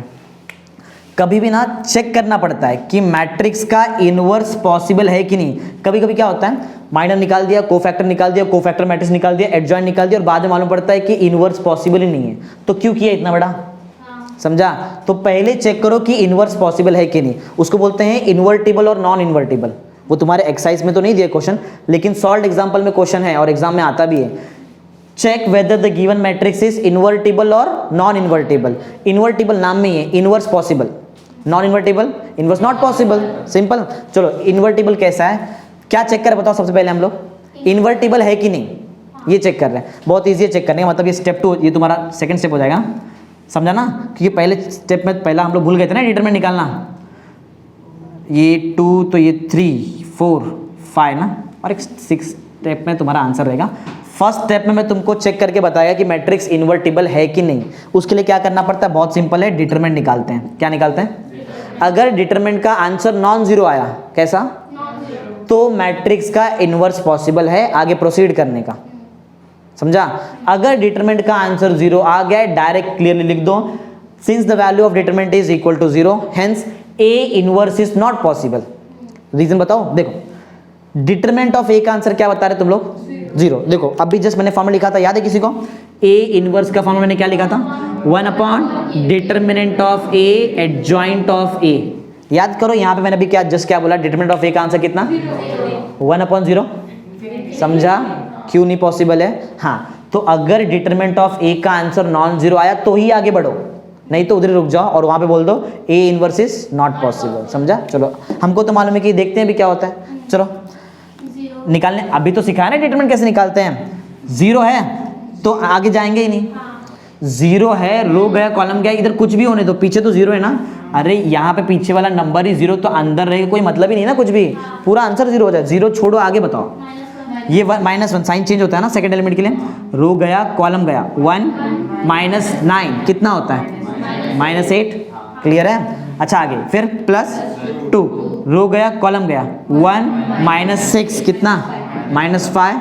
A: कभी भी ना चेक करना पड़ता है कि मैट्रिक्स का इनवर्स पॉसिबल है कि नहीं। कभी कभी क्या होता है, माइनर निकाल दिया, कोफैक्टर निकाल दिया, कोफैक्टर मैट्रिक्स निकाल दिया, एडजॉइंट निकाल दिया, और बाद में मालूम पड़ता है कि इनवर्स पॉसिबल ही नहीं है। तो क्यों किया इतना बड़ा, समझा। तो पहले चेक करो कि इनवर्स पॉसिबल है कि नहीं, उसको बोलते हैं इन्वर्टिबल और नॉन इन्वर्टिबल। वो तुम्हारे एक्सरसाइज में तो नहीं दिया क्वेश्चन, लेकिन सॉल्व एग्जाम्पल में क्वेश्चन है और एग्जाम में आता भी है। Check whether the given matrix is invertible और नॉन इन्वर्टिबल। इन्वर्टिबल नाम में ही है, inverse possible, non invertible inverse not possible, simple. चलो इन्वर्टिबल कैसा है, क्या चेक करें बताओ, सबसे पहले हम लोग इन्वर्टिबल है कि नहीं ये चेक कर रहे हैं। बहुत ईजी है चेक करने का, मतलब ये स्टेप 2, ये तुम्हारा सेकंड स्टेप हो जाएगा, समझा ना। क्योंकि पहले स्टेप में पहला हम लोग भूल गए थे ना डिटरमिनेंट निकालना, ये 2 तो ये 3 4 5 ना, और एक 6 स्टेप में तुम्हारा आंसर रहेगा। फर्स्ट स्टेप में मैं तुमको चेक करके बताया कि मैट्रिक्स इन्वर्टिबल है कि नहीं। उसके लिए क्या करना पड़ता है, बहुत सिंपल है, डिटरमिनेंट निकालते हैं। क्या निकालते हैं, अगर डिटरमिनेंट का आंसर नॉन जीरो आया, कैसा, तो मैट्रिक्स का इनवर्स पॉसिबल है आगे प्रोसीड करने का, समझा। अगर डिटरमिनेंट का आंसर 0 आ गया, डायरेक्ट क्लियरली लिख दो, since the value of determinant is equal to 0, hence A inverse is not possible. Reason बताओ, देखो डिटरमिनेंट ऑफ ए का आंसर क्या बता रहे तुम लोग, 0। देखो अभी जस्ट मैंने फॉर्मूला लिखा था, याद है किसी को, ए इनवर्स का फॉर्मूला मैंने क्या लिखा था, 1 determinant of A adjoint of A. याद करो यहाँ पे मैंने अभी क्या जस्ट क्या बोला, डिटरमिनेंट ऑफ ए का आंसर कितना, 1/0, समझा। क्यों नहीं पॉसिबल है, हाँ। तो अगर डिटरमिनेंट ऑफ ए का आंसर नॉन जीरो आया तो ही आगे बढ़ो, नहीं तो उधर रुक जाओ और वहां पे बोल दो ए इनवर्स इज नॉट पॉसिबल, समझा। चलो हमको तो मालूम है कि देखते हैं भी क्या होता है। चलो निकालने, अभी तो सिखाया ना डिटरमिनेंट कैसे निकालते हैं। 0 है तो आगे जाएंगे ही नहीं, जीरो है, रो गया, कॉलम गया, इधर कुछ भी होने दो, पीछे तो जीरो है ना। अरे यहाँ पे पीछे वाला नंबर ही जीरो, तो अंदर रहेगा, कोई मतलब ही नहीं ना कुछ भी, पूरा आंसर जीरो हो जाए। जीरो छोड़ो, आगे बताओ। ये -1 साइन चेंज होता है ना सेकंड एलिमेंट के लिए। रो गया, कॉलम गया, 1 -9 कितना होता है? -8। क्लियर है? अच्छा आगे फिर +2, रो गया, कॉलम गया, 1 -6 कितना? -5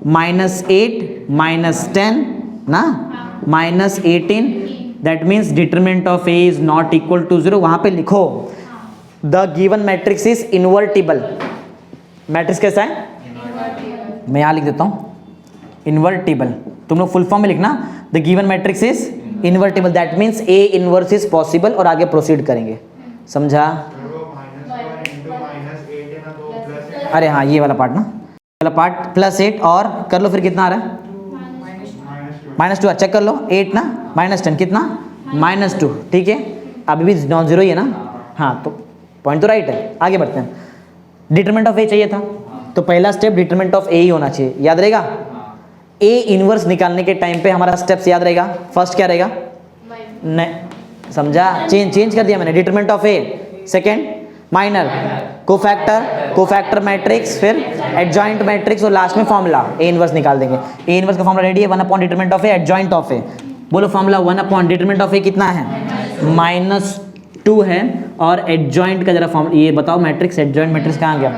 A: -8 -10 ना, -18। That means determinant of A is not equal to 0। वहां पे लिखो the given matrix is invertible. Matrix कैसा है? मैं यहां लिख देता हूं इन्वर्टिबल। तुम लोग फुल फॉर्म में लिखना, the given matrix is invertible. That means A inverse is possible, और आगे प्रोसीड करेंगे। समझा? अरे हाँ, ये वाला पार्ट ना, वाला पार्ट +8 और कर लो, फिर कितना आ रहा है? -2। चेक कर लो, 8 ना, -10 कितना? -2। ठीक है, अभी भी नॉन जीरो ही है ना। हाँ, तो पॉइंट तो राइट है। आगे बढ़ते हैं। डिटरमिनेंट ऑफ ए चाहिए था, तो पहला स्टेप डिटरमिनेंट ऑफ ए ही होना चाहिए। याद रहेगा? ए इनवर्स निकालने के टाइम पे हमारा स्टेप्स याद रहेगा। फर्स्ट क्या रहेगा? नहीं, समझा? चेंज कर दिया मैंने। Determinant of A, second minor, cofactor matrix, फिर एडजॉइंट मैट्रिक्स, और लास्ट में फॉर्मूला ए इनवर्स निकाल देंगे। ए इनवर्स का फॉर्मूला रेडी है, 1 upon determinant of A adjoint of A. बोलो formula 1 upon determinant of A कितना है? -2 है। और एडजॉइंट का जरा फॉर्मूला ये बताओ, मैट्रिक्स एडजॉइंट मैट्रिक्स कहाँ गया?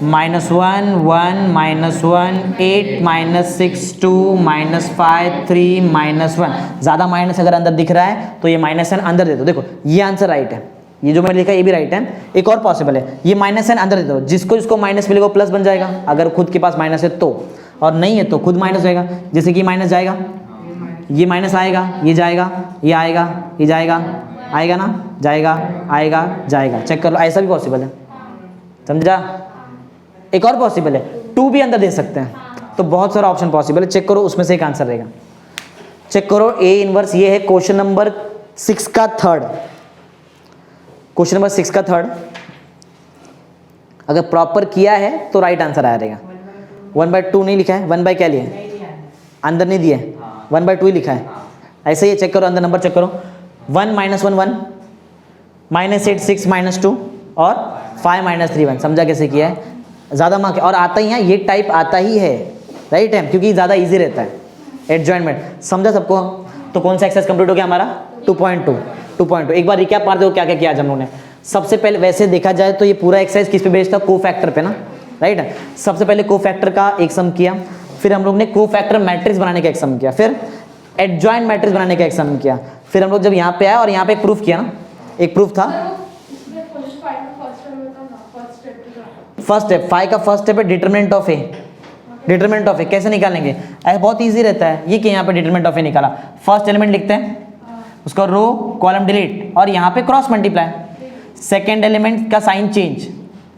A: -1 1 -1 8 -6 2 -5 3 -1। ज़्यादा माइनस अगर अंदर दिख रहा है तो ये -n अंदर दे दो। देखो ये आंसर राइट है, ये जो मैंने लिखा है ये भी राइट है। एक और पॉसिबल है, ये -n अंदर दे दो, जिसको माइनस मिलेगा प्लस बन जाएगा, अगर खुद के पास माइनस है तो, और नहीं है तो खुद माइनस होएगा। जैसे कि माइनस जाएगा, ये माइनस आएगा, ये जाएगा, ये आएगा, ये जाएगा, आएगा ना, जाएगा, आएगा, जाएगा। चेक कर लो, ऐसा भी पॉसिबल है। समझा? एक और पॉसिबल है, 2 भी अंदर दे सकते हैं। तो बहुत सारा ऑप्शन पॉसिबल है, चेक करो, उसमें से एक आंसर रहेगा। चेक करो, ए इनवर्स ये है क्वेश्चन नंबर 6 का थर्ड। क्वेश्चन नंबर 6 का थर्ड अगर प्रॉपर किया है तो राइट आंसर आ जाएगा। 1/2 नहीं लिखा है, 1 क्या लिया है? अंदर नहीं दिया है, 1/2 ही लिखा है। ऐसे ही चेक करो, अंदर नंबर चेक करो, 1 -1 1 -8 6 -2 और 5 -3 1। समझा कैसे किया है? ज़्यादा मार्क और आता ही है, ये टाइप आता ही है, राइट है, क्योंकि ज़्यादा इजी रहता है एडजॉइंटमेंट। समझा सबको? तो कौन सा एक्सरसाइज कंप्लीट हो गया हमारा? 2.2। एक बार रिकैप मार दो क्या क्या किया आज हम लोगों ने। सबसे पहले वैसे देखा जाए तो ये पूरा एक्सरसाइज किस पे बेस्ड था? कोफैक्टर पे ना, राइट है। सबसे पहले कोफैक्टर का एक सम किया, फिर हम लोग ने कोफैक्टर मैट्रिक्स बनाने का एक सम किया, फिर एडजॉइंट मैट्रिक्स बनाने का एक सम किया, फिर हम लोग जब यहाँ पे आए और यहाँ पे एक प्रूफ किया ना, एक प्रूफ था फर्स्ट स्टेप, 5 का फर्स्ट स्टेप है determinant of A. Determinant of A कैसे निकालेंगे? ऐसा बहुत इजी रहता है। ये कि यहाँ पे डिटरमिनेंट ऑफ ए निकाला, फर्स्ट एलिमेंट लिखते हैं, उसका रो कॉलम डिलीट और यहाँ पे क्रॉस मल्टीप्लाई। सेकेंड एलिमेंट का साइन चेंज,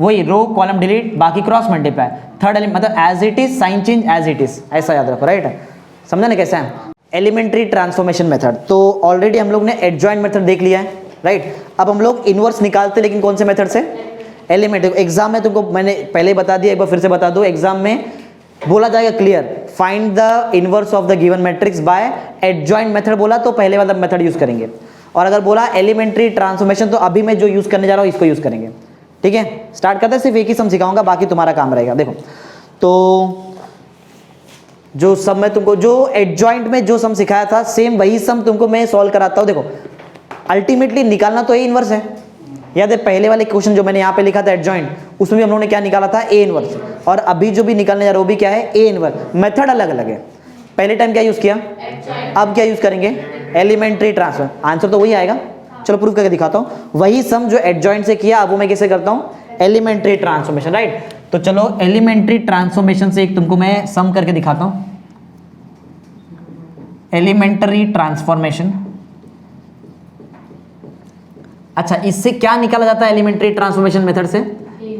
A: वही रो कॉलम डिलीट बाकी क्रॉस मल्टीप्लाई। थर्ड एलिमेंट मतलब as it is, sign change as it is, ऐसा याद रखो, राइट है। समझा ना कैसा है? Elementary transformation method. तो ऑलरेडी हम लोग ने एडजॉइंट मेथड देख लिया है, राइट। अब हम लोग इनवर्स निकालते, लेकिन कौन से मेथड से? एलिमेंट। एग्जाम में तुमको मैंने पहले ही बता दिया, एक बार फिर से बता दो, एग्जाम में बोला जाएगा clear, find the inverse of the given matrix bye adjoint method बोला तो पहले वाला मेथड यूज करेंगे, और अगर बोला एलिमेंट्री ट्रांसफॉर्मेशन तो अभी मैं जो यूज करने जा रहा हूँ इसको यूज करेंगे। ठीक है, स्टार्ट करते हैं। सिर्फ एक ही सम सिखाऊंगा, बाकी तुम्हारा काम रहेगा। देखो, तो जो सम में तुमको जो एडजॉइंट में जो सम सिखाया था सेम वही सम तुमको मैं सॉल्व कराता हूँ। देखो, अल्टीमेटली निकालना तो ए इनवर्स है। याद है पहले वाले क्वेश्चन जो मैंने यहाँ पे लिखा था एडजॉइंट, उसमें भी हम लोगों ने क्या निकाला था? A inverse. और अभी जो भी निकालने जा रहा है वो भी क्या है? A inverse. मेथड अलग अलग है। पहले टाइम क्या यूज किया, अब क्या यूज करेंगे? Elementary transfer. आंसर तो वही आएगा। चलो प्रूफ करके दिखाता हूँ। वही सम जो एडजॉइंट से किया अब वो मैं कैसे करता हूँ? Elementary transformation, right. तो चलो एलिमेंट्री ट्रांसफॉर्मेशन से एक तुमको मैं सम करके दिखाता हूँ। Elementary transformation. अच्छा, इससे क्या निकाला जाता है एलिमेंट्री ट्रांसफॉर्मेशन मेथड से?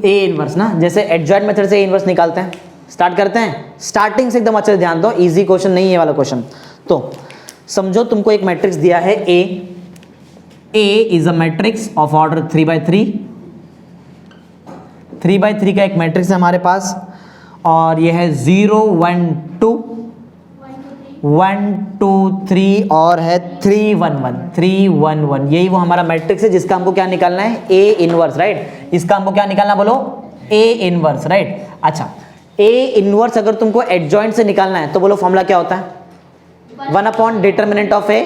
A: ए इनवर्स ना। जैसे एडजॉइंट मेथड से ए इनवर्स निकालते हैं। स्टार्ट करते हैं। स्टार्टिंग से एकदम अच्छे से ध्यान दो, इजी क्वेश्चन नहीं है वाला क्वेश्चन। तो समझो तुमको एक मैट्रिक्स दिया है A. A is a matrix of order 3×3। 3×3 का एक मैट्रिक्स है हमारे पास, और यह है 0 1 2 1 2 3 और है 3 1 1 3 1 1, यही वो हमारा मैट्रिक्स है जिसका हमको क्या निकालना है, ए इनवर्स, राइट। इसका हमको क्या निकालना, बोलो ए इनवर्स, राइट। अच्छा, ए इनवर्स अगर तुमको एडजॉइंट से निकालना है तो बोलो फॉर्मूला क्या होता है, 1 upon determinant of A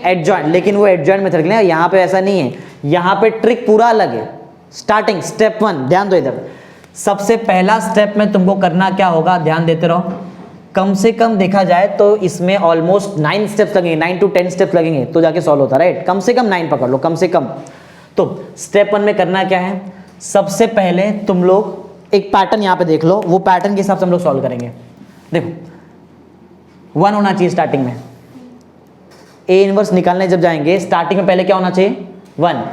A: adjoint. लेकिन वो एडजॉइंट मेथड के लिए, यहाँ पे ऐसा नहीं है, यहाँ पे ट्रिक पूरा अलग है। स्टार्टिंग स्टेप 1, ध्यान दो इधर। सबसे पहला स्टेप में तुमको करना क्या होगा, ध्यान देते रहो। कम से कम देखा जाए तो इसमें ऑलमोस्ट 9 स्टेप्स लगेंगे, 9 to 10 स्टेप्स लगेंगे तो जाके सॉल्व होता है, राइट। कम से कम 9 पकड़ लो, कम से कम। तो स्टेप 1 में करना क्या है, सबसे पहले तुम लोग एक पैटर्न यहाँ पे देख लो, वो पैटर्न के हिसाब से हम लोग सॉल्व करेंगे। देखो 1 होना चाहिए स्टार्टिंग में। ए इनवर्स निकालने जब जाएंगे स्टार्टिंग में पहले क्या होना चाहिए, 1।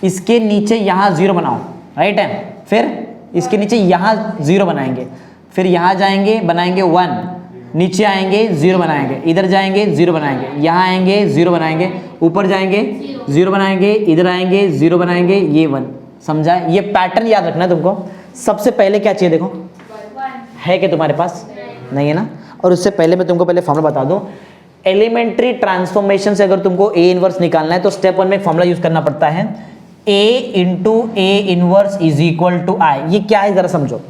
A: इसके नीचे यहाँ 0 बनाओ, राइट है। फिर इसके नीचे यहाँ 0 बनाएंगे, फिर यहाँ जाएंगे बनाएंगे 1, नीचे आएंगे 0 बनाएंगे, इधर जाएंगे 0 बनाएंगे, यहाँ आएंगे 0 बनाएंगे, ऊपर जाएंगे 0 बनाएंगे, इधर आएंगे 0 बनाएंगे, ये 1। समझा, ये पैटर्न याद रखना है तुमको। सबसे पहले क्या चाहिए, देखो है कि तुम्हारे पास नहीं है ना। और उससे पहले मैं तुमको पहले फॉर्मूला बता दूं, एलिमेंट्री ट्रांसफॉर्मेशन से अगर तुमको ए इनवर्स निकालना है तो स्टेप 1 में एक फॉर्मूला यूज करना पड़ता है, A into A inverse is equal to I. ये क्या है जरा समझो।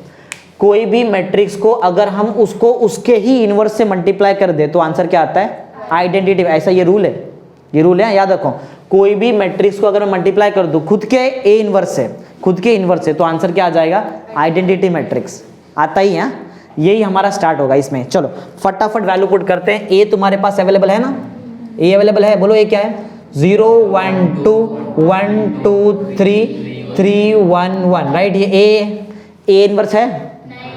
A: कोई भी मैट्रिक्स को अगर हम उसको उसके ही इनवर्स से मल्टीप्लाई कर दे तो आंसर क्या आता है, आइडेंटिटी। ऐसा ये रूल है, ये रूल है, याद रखो। कोई भी मैट्रिक्स को अगर मैं मल्टीप्लाई कर दूं खुद के ए इनवर्स से, खुद के इनवर्स से, तो आंसर क्या आ जाएगा, आइडेंटिटी मैट्रिक्स। आता ही है, यही हमारा स्टार्ट होगा इसमें। चलो फटाफट वैल्यू पुट करते हैं। ए तुम्हारे पास अवेलेबल है ना, ए अवेलेबल है, बोलो ए क्या है, 0 1 2 1 2 3 3 1 1, राइट। ये ए इनवर्स है,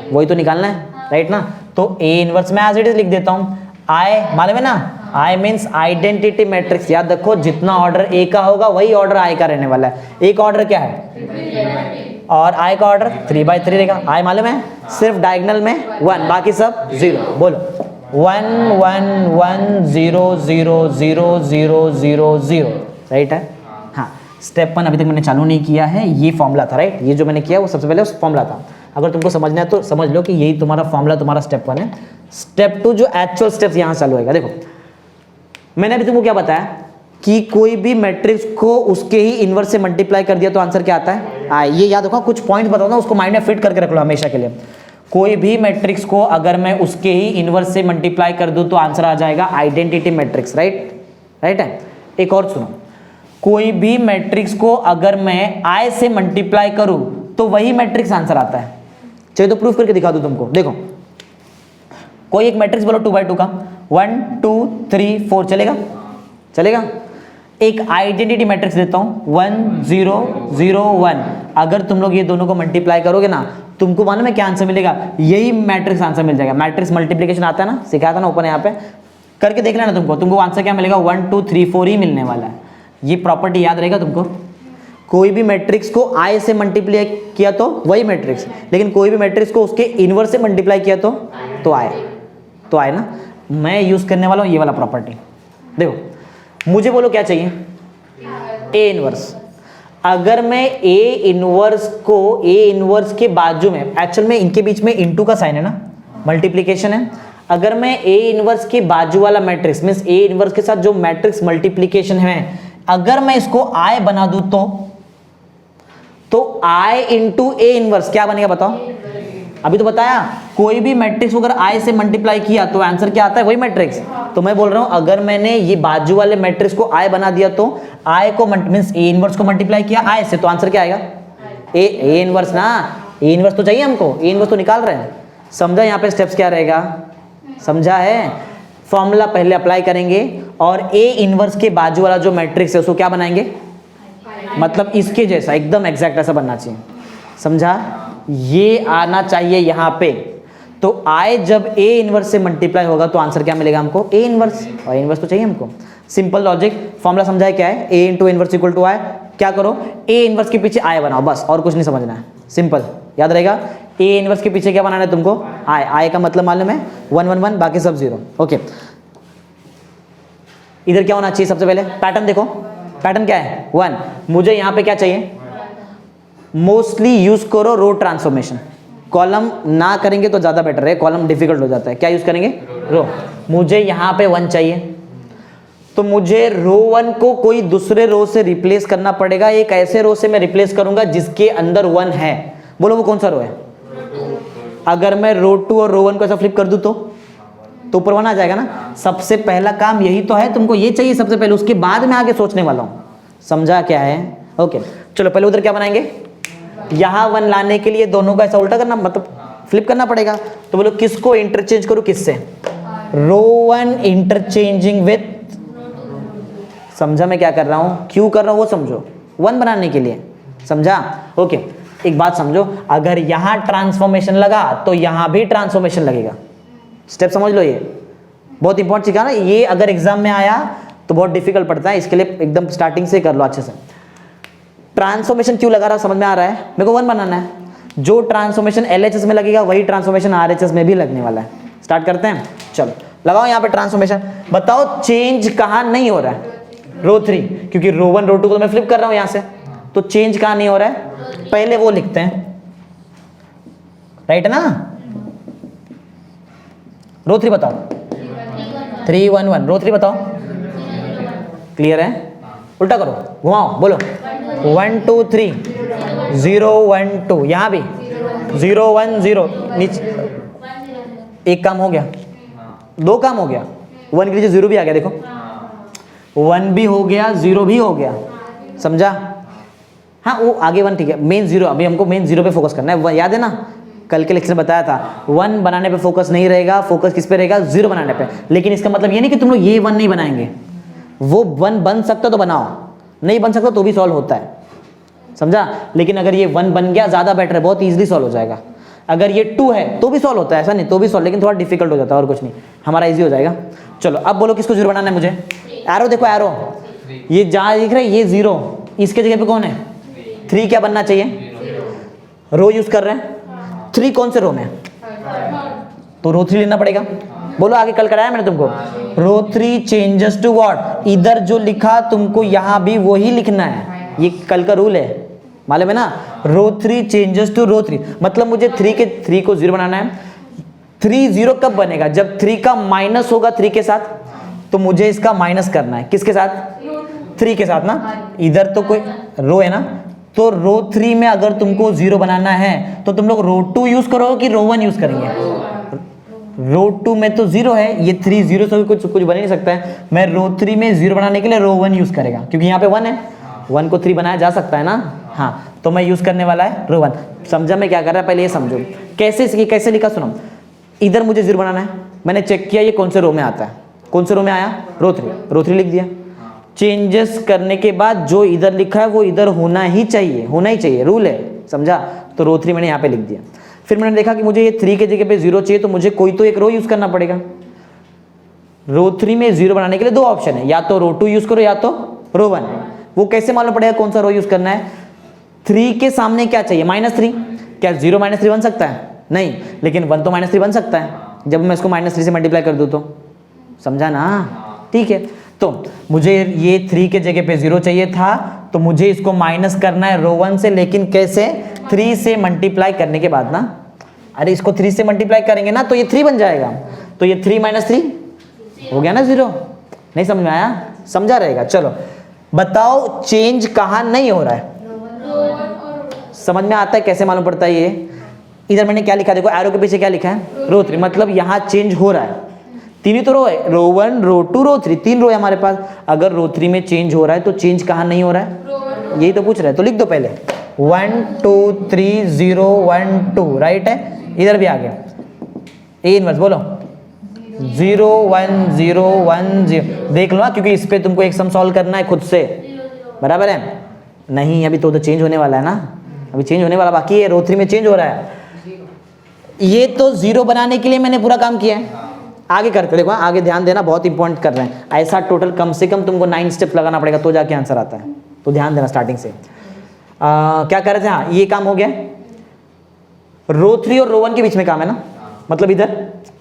A: वही तो निकालना है, राइट ना। तो ए इनवर्स में एज इट इज लिख देता हूँ। आई मालूम है ना, आई मीन्स आइडेंटिटी मैट्रिक्स। याद रखो जितना ऑर्डर ए का होगा वही ऑर्डर आई का रहने वाला है। ए का ऑर्डर क्या है और आई का ऑर्डर 3/3 रहेगा। आई मालूम है, सिर्फ डायगोनल में 1, बाकी सब 0। बोलो 1 1 1 0 0 0 0 0 0, राइट है। हाँ, स्टेप 1 अभी तक मैंने चालू नहीं किया है, ये फॉर्मूला था, राइट। ये जो मैंने किया वो सबसे पहले उस फॉर्मूला था। अगर तुमको समझना है तो समझ लो कि यही तुम्हारा फॉर्मूला, तुम्हारा स्टेप 1 है। स्टेप 2 जो एक्चुअल स्टेप्स यहाँ चालू होगा। देखो मैंने अभी तुमको क्या बताया कि कोई भी मैट्रिक्स को उसके ही इनवर्स से मल्टीप्लाई कर दिया तो आंसर क्या आता है, ये याद रखो। कुछ पॉइंट बताता हूं, उसको माइंड में फिट करके रख लो हमेशा के लिए। कोई भी मैट्रिक्स को अगर मैं उसके ही इनवर्स से मल्टीप्लाई कर दूं तो आंसर आ जाएगा आइडेंटिटी मैट्रिक्स, राइट, राइट है। एक और सुनो, कोई भी मैट्रिक्स को अगर मैं आई से मल्टीप्लाई करूं तो वही मैट्रिक्स आंसर आता है। चलिए तो प्रूफ करके दिखा दूं तुमको। देखो कोई एक मैट्रिक्स बोलो 2/2 का, 1 2 3 4, चलेगा, चलेगा। एक आइडेंटिटी मैट्रिक्स देता हूं 1 0 0 1। अगर तुम लोग ये दोनों को मल्टीप्लाई करोगे ना, तुमको मालूम है क्या आंसर मिलेगा, यही मैट्रिक्स आंसर मिल जाएगा। मैट्रिक्स मल्टीप्लिकेशन आता है ना, सिखाया था ना ऊपर, यहाँ पे करके देख लेना तुमको आंसर क्या मिलेगा, 1 2 3 4 ही मिलने वाला है। ये प्रॉपर्टी याद रहेगा तुमको। कोई भी मैट्रिक्स को आई से मल्टीप्लाई किया तो वही मैट्रिक्स, लेकिन कोई भी मैट्रिक्स को उसके इनवर्स से मल्टीप्लाई किया तो आए ना। मैं यूज करने वाला हूँ ये वाला प्रॉपर्टी। देखो मुझे बोलो क्या चाहिए, ए इनवर्स। अगर मैं ए इनवर्स को ए इनवर्स के बाजू में, एक्चुअल में इनके बीच में इनटू का साइन है ना, मल्टीप्लिकेशन है। अगर मैं ए इनवर्स के बाजू वाला मैट्रिक्स मींस ए इनवर्स के साथ जो मैट्रिक्स मल्टीप्लिकेशन है, अगर मैं इसको आई बना दूं तो आई इंटू ए इनवर्स क्या बनेगा बताओ। अभी तो बताया, कोई भी मैट्रिक्स अगर आई से मल्टीप्लाई किया तो आंसर क्या आता है, वही मैट्रिक्स। तो मैं बोल रहा हूं अगर मैंने ये बाजू वाले मैट्रिक्स को आई बना दिया तो आई को मींस ए इनवर्स को मल्टीप्लाई किया आई से, तो आंसर क्या आएगा, ए इनवर्स ना। ए इनवर्स तो चाहिए हमको, ए इनवर्स तो निकाल रहे हैं। समझा यहाँ पे स्टेप्स क्या रहेगा, समझा है। फॉर्मूला पहले अप्लाई करेंगे और ए इनवर्स के बाजू वाला जो मैट्रिक्स है उसको क्या बनाएंगे, मतलब इसके जैसा एकदम एग्जैक्ट ऐसा बनना चाहिए, समझा। ये आना चाहिए यहाँ पे। तो आई जब ए इनवर्स से मल्टीप्लाई होगा तो आंसर क्या मिलेगा हमको, ए इनवर्स। और ए इनवर्स तो चाहिए हमको। सिंपल लॉजिक, फॉर्मूला समझा है क्या है, A into inverse equal to आई। क्या करो, ए इनवर्स के पीछे आई बनाओ, बस और कुछ नहीं समझना है, सिंपल याद रहेगा। ए इनवर्स के पीछे क्या बनाना है तुमको, आई का मतलब मालूम है 1 1 1, बाकी सब 0। ओके, इधर क्या होना चाहिए, सबसे पहले पैटर्न देखो। पैटर्न क्या है, 1। मुझे यहाँ पे क्या चाहिए, मोस्टली यूज करो रो ट्रांसफॉर्मेशन। कॉलम ना करेंगे तो ज्यादा बेटर है, कॉलम डिफिकल्ट हो जाता है। क्या यूज करेंगे, रो, मुझे यहाँ पे 1 चाहिए, तो मुझे रो 1 को कोई दूसरे रो से रिप्लेस करना पड़ेगा। एक ऐसे रो से मैं रिप्लेस करूंगा जिसके अंदर 1 है। बोलो वो कौन सा रो है? अगर मैं रो 2 और रो 1 को ऐसा फ्लिप कर दूं तो ऊपर 1 आ जाएगा ना। सबसे पहला काम यही तो है, तुमको ये चाहिए सबसे पहले, उसके बाद मैं आगे सोचने वाला हूं। समझा क्या है? ओके चलो पहले उधर क्या बनाएंगे, यहां 1 लाने के लिए दोनों का ऐसा उल्टा करना, मतलब फ्लिप करना पड़ेगा। तो बोलो किसको इंटरचेंज करूं किससे? रो 1 इंटरचेंजिंग विथ, समझा मैं क्या कर रहा हूं, क्यों कर रहा हूं वो समझो, 1 बनाने के लिए। समझा? ओके एक बात समझो, अगर यहां ट्रांसफॉर्मेशन लगा तो यहां भी ट्रांसफॉर्मेशन लगेगा। स्टेप समझ लो, ये बहुत इंपॉर्टेंट चीज है ना। ये अगर एग्जाम में आया तो बहुत डिफिकल्ट पड़ता है, इसके लिए एकदम स्टार्टिंग से कर लो अच्छे से। ट्रांसफॉर्मेशन क्यों लगा रहा समझ में आ रहा है? मेरे को 1 बनाना है। जो ट्रांसफॉर्मेशन LHS में लगेगा वही ट्रांसफॉर्मेशन RHS में भी लगने वाला है। स्टार्ट करते हैं, चलो लगाओ यहाँ पे ट्रांसफॉर्मेशन। बताओ चेंज कहाँ नहीं हो रहा है? रो 3, क्योंकि रो 1 रो 2 को मैं फ्लिप कर रहा हूँ यहाँ से, तो चेंज कहाँ नहीं हो रहा है? पहले वो लिखते हैं, राइट है ना। रो 3 बताओ, 3 1 1, रो 3 बताओ, क्लियर है? उल्टा करो, घुमाओ, बोलो 1 2 3 0 1 2, यहां भी 0 1 0, नीचे एक काम हो गया, 2 काम हो गया, 1 के नीचे 0 भी आ गया, देखो 1 भी हो गया 0 भी हो गया। समझा? हाँ वो आगे 1 ठीक है, मेन 0, अभी हमको मेन 0 पे फोकस करना है। याद है ना कल के लेक्चर में बताया था, 1 बनाने पे फोकस नहीं रहेगा, फोकस किस पे रहेगा? 0 बनाने पे। लेकिन इसका मतलब ये नहीं कि तुम लोग ये 1 नहीं बनाएंगे, वो 1 बन सकता तो बनाओ, नहीं बन सकता तो भी सॉल्व होता है। समझा? लेकिन अगर ये 1 बन गया ज़्यादा बेटर है, बहुत ईजिली सॉल्व हो जाएगा। अगर ये 2 है तो भी सॉल्व होता है, ऐसा नहीं तो भी सॉल्व, लेकिन थोड़ा डिफिकल्ट हो जाता है और कुछ नहीं, हमारा ईजी हो जाएगा। चलो अब बोलो किसको 0 बनाना है मुझे? एरो देखो, एरो ये जहाँ दिख रहा है ये 0, इसके जगह पे कौन है? 3 क्या बनना चाहिए? रो यूज कर रहे हैं, 3 कौन से रो में? तो रो 3 लेना पड़ेगा। बोलो आगे कल कराया मैंने तुमको, रो 3 चेंजेस टू व्हाट? इधर जो लिखा तुमको यहाँ भी वही लिखना है, ये कल का रूल है, मालूम है ना। रो 3 चेंजेस टू रो 3, मतलब मुझे 3 को 0 बनाना है। 3 0 कब बनेगा? जब 3 का माइनस होगा 3 के साथ, तो मुझे इसका माइनस करना है। किसके साथ? 3 के साथ ना। इधर तो कोई रो है ना, तो रो 3 में अगर तुमको 0 बनाना है तो तुम लोग रो 2 यूज करोगे कि रो 1 यूज करेंगे? रो 2 में तो 0 है, ये 3 0 से भी कुछ बन ही नहीं सकता है। मैं रो 3 में 0 बनाने के लिए रो 1 यूज करेगा, क्योंकि यहाँ पे 1 है, 1 को 3 बनाया जा सकता है ना। हाँ तो मैं यूज करने वाला है रो 1। समझा मैं क्या कर रहा है? पहले ये समझो कैसे लिखा, सुनो। इधर मुझे 0 बनाना है, मैंने चेक किया ये कौन से रो में आता है, कौन से रो में आया? रो 3 लिख दिया। चेंजेस करने के बाद जो इधर लिखा है वो इधर होना ही चाहिए, रूल है। समझा? तो रो 3 मैंने यहाँ पे लिख दिया। फिर मैंने देखा कि मुझे ये 3 के जगह पे 0 चाहिए, तो मुझे कोई तो एक रो यूज करना पड़ेगा। रो 3 में 0 बनाने के लिए 2 ऑप्शन है, या तो रो 2 यूज करो या तो रो 1। वो कैसे मालूम पड़ेगा कौन सा रो यूज करना है? 3 के सामने क्या चाहिए? -3। क्या 0 -3 बन सकता है? नहीं, लेकिन 1 तो -3 बन सकता है जब मैं इसको -3 से मल्टीप्लाई कर दूं तो। समझा ना? ठीक है, तो मुझे ये 3 के जगह पे 0 चाहिए था, तो मुझे इसको माइनस करना है रो 1 से। लेकिन कैसे? 3 से मल्टीप्लाई करने के बाद ना, अरे इसको 3 से मल्टीप्लाई करेंगे ना तो ये 3 बन जाएगा, तो ये 3 - 3 हो गया ना 0। नहीं समझ में आया? समझा रहेगा। चलो बताओ चेंज कहाँ नहीं हो रहा है? समझ में आता है? कैसे मालूम पड़ता है ये? इधर मैंने क्या लिखा देखो, एरो के पीछे क्या लिखा है? रो 3, मतलब यहाँ चेंज हो रहा है। 3 ही तो रो है, रो 1 रो 2 रो 3, 3 रो है हमारे पास। अगर रो 3 में चेंज हो रहा है तो चेंज कहाँ नहीं हो रहा है? यही तो पूछ रहा है, तो लिख दो पहले 1 2 3 0 1 2, राइट है। इधर भी आ गया ए इनवर्स, बोलो 0 1 0 1 0। देख लो ना, क्योंकि इस पे तुमको एक सम सॉल्व करना है खुद से, बराबर है? नहीं अभी तो चेंज होने वाला है ना, अभी चेंज होने वाला बाकी है। रो 3 में चेंज हो रहा है। ये तो 0 बनाने के लिए मैंने पूरा काम किया है। आगे करते देखो, आगे ध्यान देना, बहुत इंपॉर्टेंट कर रहे हैं। ऐसा टोटल कम से कम तुमको 9 स्टेप्स लगाना पड़ेगा तो जाके आंसर आता है, तो ध्यान देना स्टार्टिंग से। क्या कर रहे थे? हाँ ये काम हो गया। रो 3 और रो 1 के बीच में काम है ना, मतलब इधर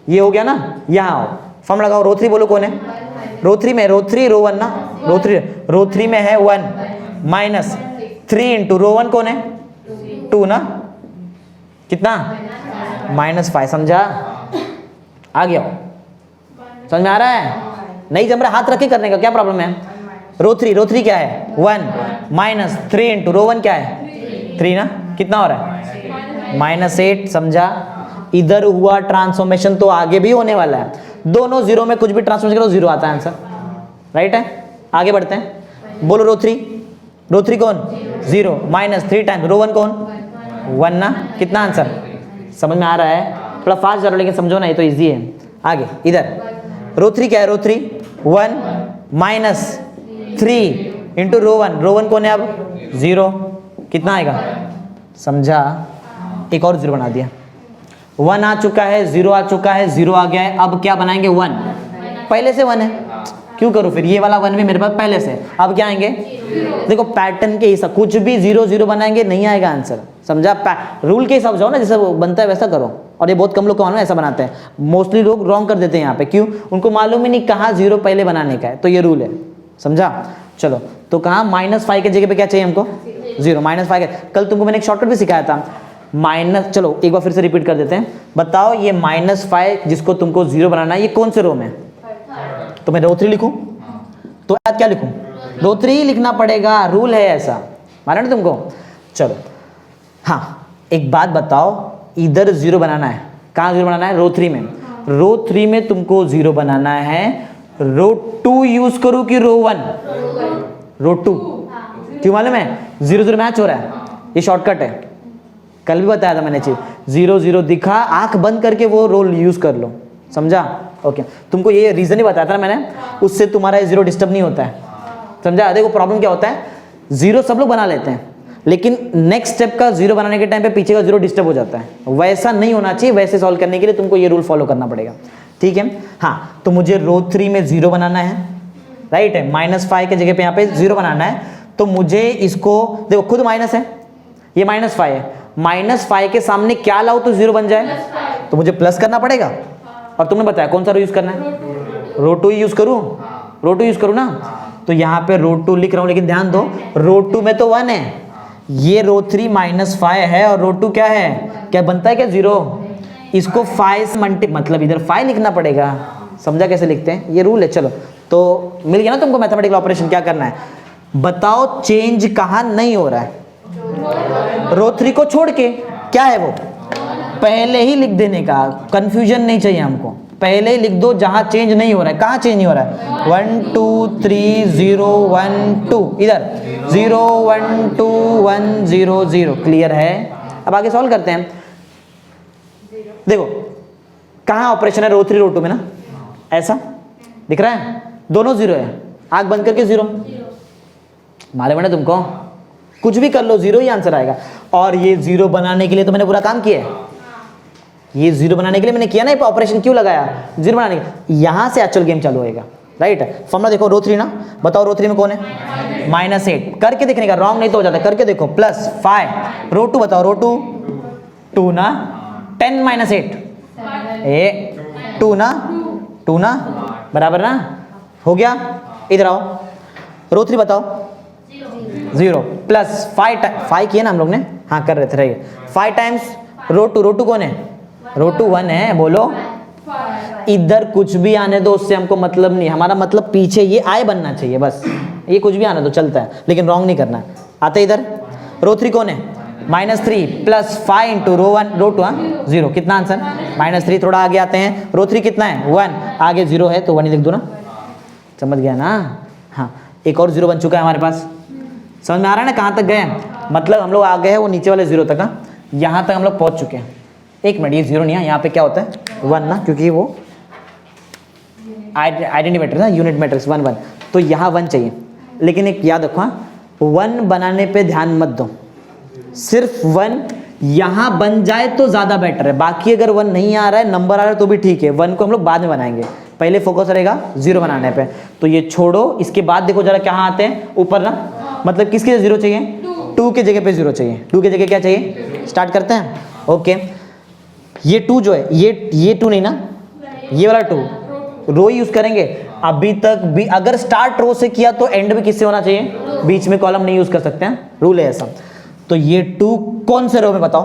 A: ये हो गया ना। यहाँ आओ, फॉर्म लगाओ। रो 3 बोलो कौन है? रो 3 में रो 3 रो 1 ना, रो 3 में है 1 -3 इंटू रो 1 कौन है? 2 ना, कितना? -5। समझा? आ गया समझ में आ रहा है? नहीं जम रहा, हाथ रख के करने का क्या प्रॉब्लम है? रो थ्री क्या है? 1 माइनस 3 इंटू रो 1 क्या है? 3 ना, कितना हो रहा है? -8। समझा? इधर हुआ ट्रांसफॉर्मेशन तो आगे भी होने वाला है, दोनों जीरो में कुछ भी ट्रांसफॉर्मेशन करो जीरो आता है आंसर, राइट है? आगे बढ़ते हैं, बोलो रो थ्री कौन? 0 माइनस 3 टाइम रो 1 कौन? 1 ना, कितना आंसर? समझ में आ रहा है? थोड़ा फास्ट जा रहा लेकिन समझो ना, ये तो इजी है। आगे इधर रो 3 क्या है? रो 3 1 माइनस 3 इंटू रो 1 कौन है अब? 0, कितना आएगा? समझा? एक और 0 बना दिया, 1 आ चुका है, 0 आ चुका है, 0 आ गया है, अब क्या बनाएंगे? 1, पहले से 1 है, क्यों करूँ फिर? ये वाला 1 भी मेरे पास पहले से, अब क्या आएंगे? देखो पैटर्न के हिसाब, कुछ भी 0 0 बनाएंगे नहीं आएगा आंसर, समझा? रूल के हिसाब जाओ ना, जैसा वो बनता है वैसा करो। और ये बहुत कम लोग ऐसा बनाते हैं, मोस्टली लोग रॉन्ग कर देते हैं यहाँ पे। क्यों? उनको मालूम ही नहीं कहाँ 0 पहले बनाने का है, तो ये रूल है, समझा? चलो तो कहाँ -5 के जगह पे क्या चाहिए हमको? 0 -5 के। कल तुमको मैंने एक शॉर्टकट भी सिखाया था, माइनस, चलो एक बार फिर से रिपीट कर देते हैं। बताओ ये -5 जिसको तुमको 0 बनाना है, ये कौन से रो में? तो मैं रो 3 लिखूं तो याद क्या लिखूं? रो 3 ही लिखना पड़ेगा, रूल है ऐसा, माना ना तुमको? चलो हाँ, एक बात बताओ, इधर 0 बनाना है, कहाँ 0 बनाना है? रो 3 में। रो 3 में तुमको 0 बनाना है, रो 2 यूज करूं कि रो 1? रो 2, क्यों मालूम है? 0 0 मैच हो रहा है, ये शॉर्टकट है, कल भी बताया था मैंने चीज। 0 0 दिखा, आंख बंद करके वो रोल यूज कर लो, समझा? ओके, तुमको ये रीजन ही बताया था ना मैंने, उससे तुम्हारा 0 डिस्टर्ब नहीं होता है, समझा? देखो प्रॉब्लम क्या होता है, 0 सब लोग बना लेते हैं, लेकिन नेक्स्ट स्टेप का 0 बनाने के टाइम पे पीछे का 0 डिस्टर्ब हो जाता है, वैसा नहीं होना चाहिए। वैसे सॉल्व करने के लिए तुमको ये रूल फॉलो करना पड़ेगा, ठीक है? हाँ, तो मुझे रो 3 में 0 बनाना है, राइट है? -5 के जगह पे यहाँ पे 0 बनाना है, तो मुझे इसको देखो, खुद माइनस है, ये -5 है, -5 के सामने क्या लाओ तो 0 बन जाए, तो मुझे प्लस करना पड़ेगा। और तुमने बताया कौन सा रो यूज करना है? रो 2 यूज करूं? रो 2 यूज करूं ना, तो यहाँ पे रो 2 लिख रहा हूं, लेकिन ध्यान दो रो 2 में तो 1 है, ये रो 3 -5 है, और रो 2 क्या है? क्या बनता है क्या? 0। इसको 5 से मतलब इधर 5 लिखना पड़ेगा, समझा कैसे लिखते हैं? ये रूल है। चलो तो मिल गया ना तुमको मैथमेटिकल ऑपरेशन क्या करना है? बताओ चेंज कहाँ नहीं हो रहा है? रो 3 को छोड़ के, क्या है वो? पहले ही लिख देने का, कंफ्यूजन नहीं चाहिए हमको, पहले ही लिख दो जहां चेंज नहीं हो रहा है। कहाँ चेंज नहीं हो रहा है? 1 2 3 0 1 2, इधर 0 1 2 1 0 0, क्लियर है? अब आगे सॉल्व करते हैं। देखो कहाँ ऑपरेशन है? रो 3 रो 2 में ना, ऐसा दिख रहा है, दोनों 0 है, आंख बंद करके 0, मालूम है ना तुमको? कुछ भी कर लो 0 ही आंसर आएगा। और ये 0 बनाने के लिए तो मैंने पूरा काम किया है, ये 0 बनाने के लिए मैंने किया ना, ऑपरेशन क्यों लगाया? 0 बनाने के, यहां से एक्चुअल गेम चालू होएगा, राइट? फॉर्मूला देखो, रो 3 ना, बताओ रो 3 में कौन है? -8, करके देखने का, रॉन्ग नहीं तो हो जाता, करके देखो, +5। रो 2 बताओ, रो 2 ना, 10 -8 2 ना, बराबर ना, हो गया? इधर आओ, रो 3 बताओ, 0 प्लस 5 किए ना हम लोग ने, हाँ कर रहे थे, रहिए 5 टाइम्स रो 2 कौन है? रो 2 1 है, बोलो। इधर कुछ भी आने दो, उससे हमको मतलब नहीं, हमारा मतलब पीछे ये आय बनना चाहिए बस, ये कुछ भी आने दो चलता है, लेकिन रॉन्ग नहीं करना है। आते इधर रो 3 कौन है? -3 प्लस 5 इंटू रो 2 0, कितना आंसर? -3। थोड़ा आगे आते हैं, रो 3 कितना है? 1, आगे 0 है तो 1 ही लिख दो ना, समझ गया ना? हाँ, एक और 0 बन चुका है हमारे पास, समझ में आ रहा है ना कहाँ तक गए? मतलब हम लोग आ गए हैं वो नीचे वाले 0 तक, हाँ यहाँ तक हम लोग पहुँच चुके हैं। एक मिनट, ये 0 नहीं है, यहाँ पे क्या होता है? 1 ना, क्योंकि वो आइडेंटिटी मैट्रिक्स ना, यूनिट मैट्रिक्स 1 1, तो यहाँ 1 चाहिए। लेकिन एक याद रखो, 1 बनाने पे ध्यान मत दो, सिर्फ 1 यहाँ बन जाए तो ज़्यादा बेटर है, बाकी अगर 1 नहीं आ रहा है, नंबर आ रहा है तो भी ठीक है, 1 को हम लोग बाद में बनाएंगे, पहले फोकस रहेगा 0 बनाने पे। तो ये छोड़ो, इसके बाद देखो जरा कहाँ आते हैं, ऊपर ना, मतलब किसके 0 चाहिए? 2 के जगह पे 0 चाहिए, 2 के जगह क्या चाहिए? स्टार्ट करते हैं, ओके। ये 2 जो है, ये 2 नहीं ना, ये वाला 2 रो यूज करेंगे। अभी तक भी अगर स्टार्ट रो से किया तो एंड भी किससे होना चाहिए? बीच में कॉलम नहीं यूज कर सकते हैं, रूल है ऐसा। तो ये 2 कौन से रो में बताओ?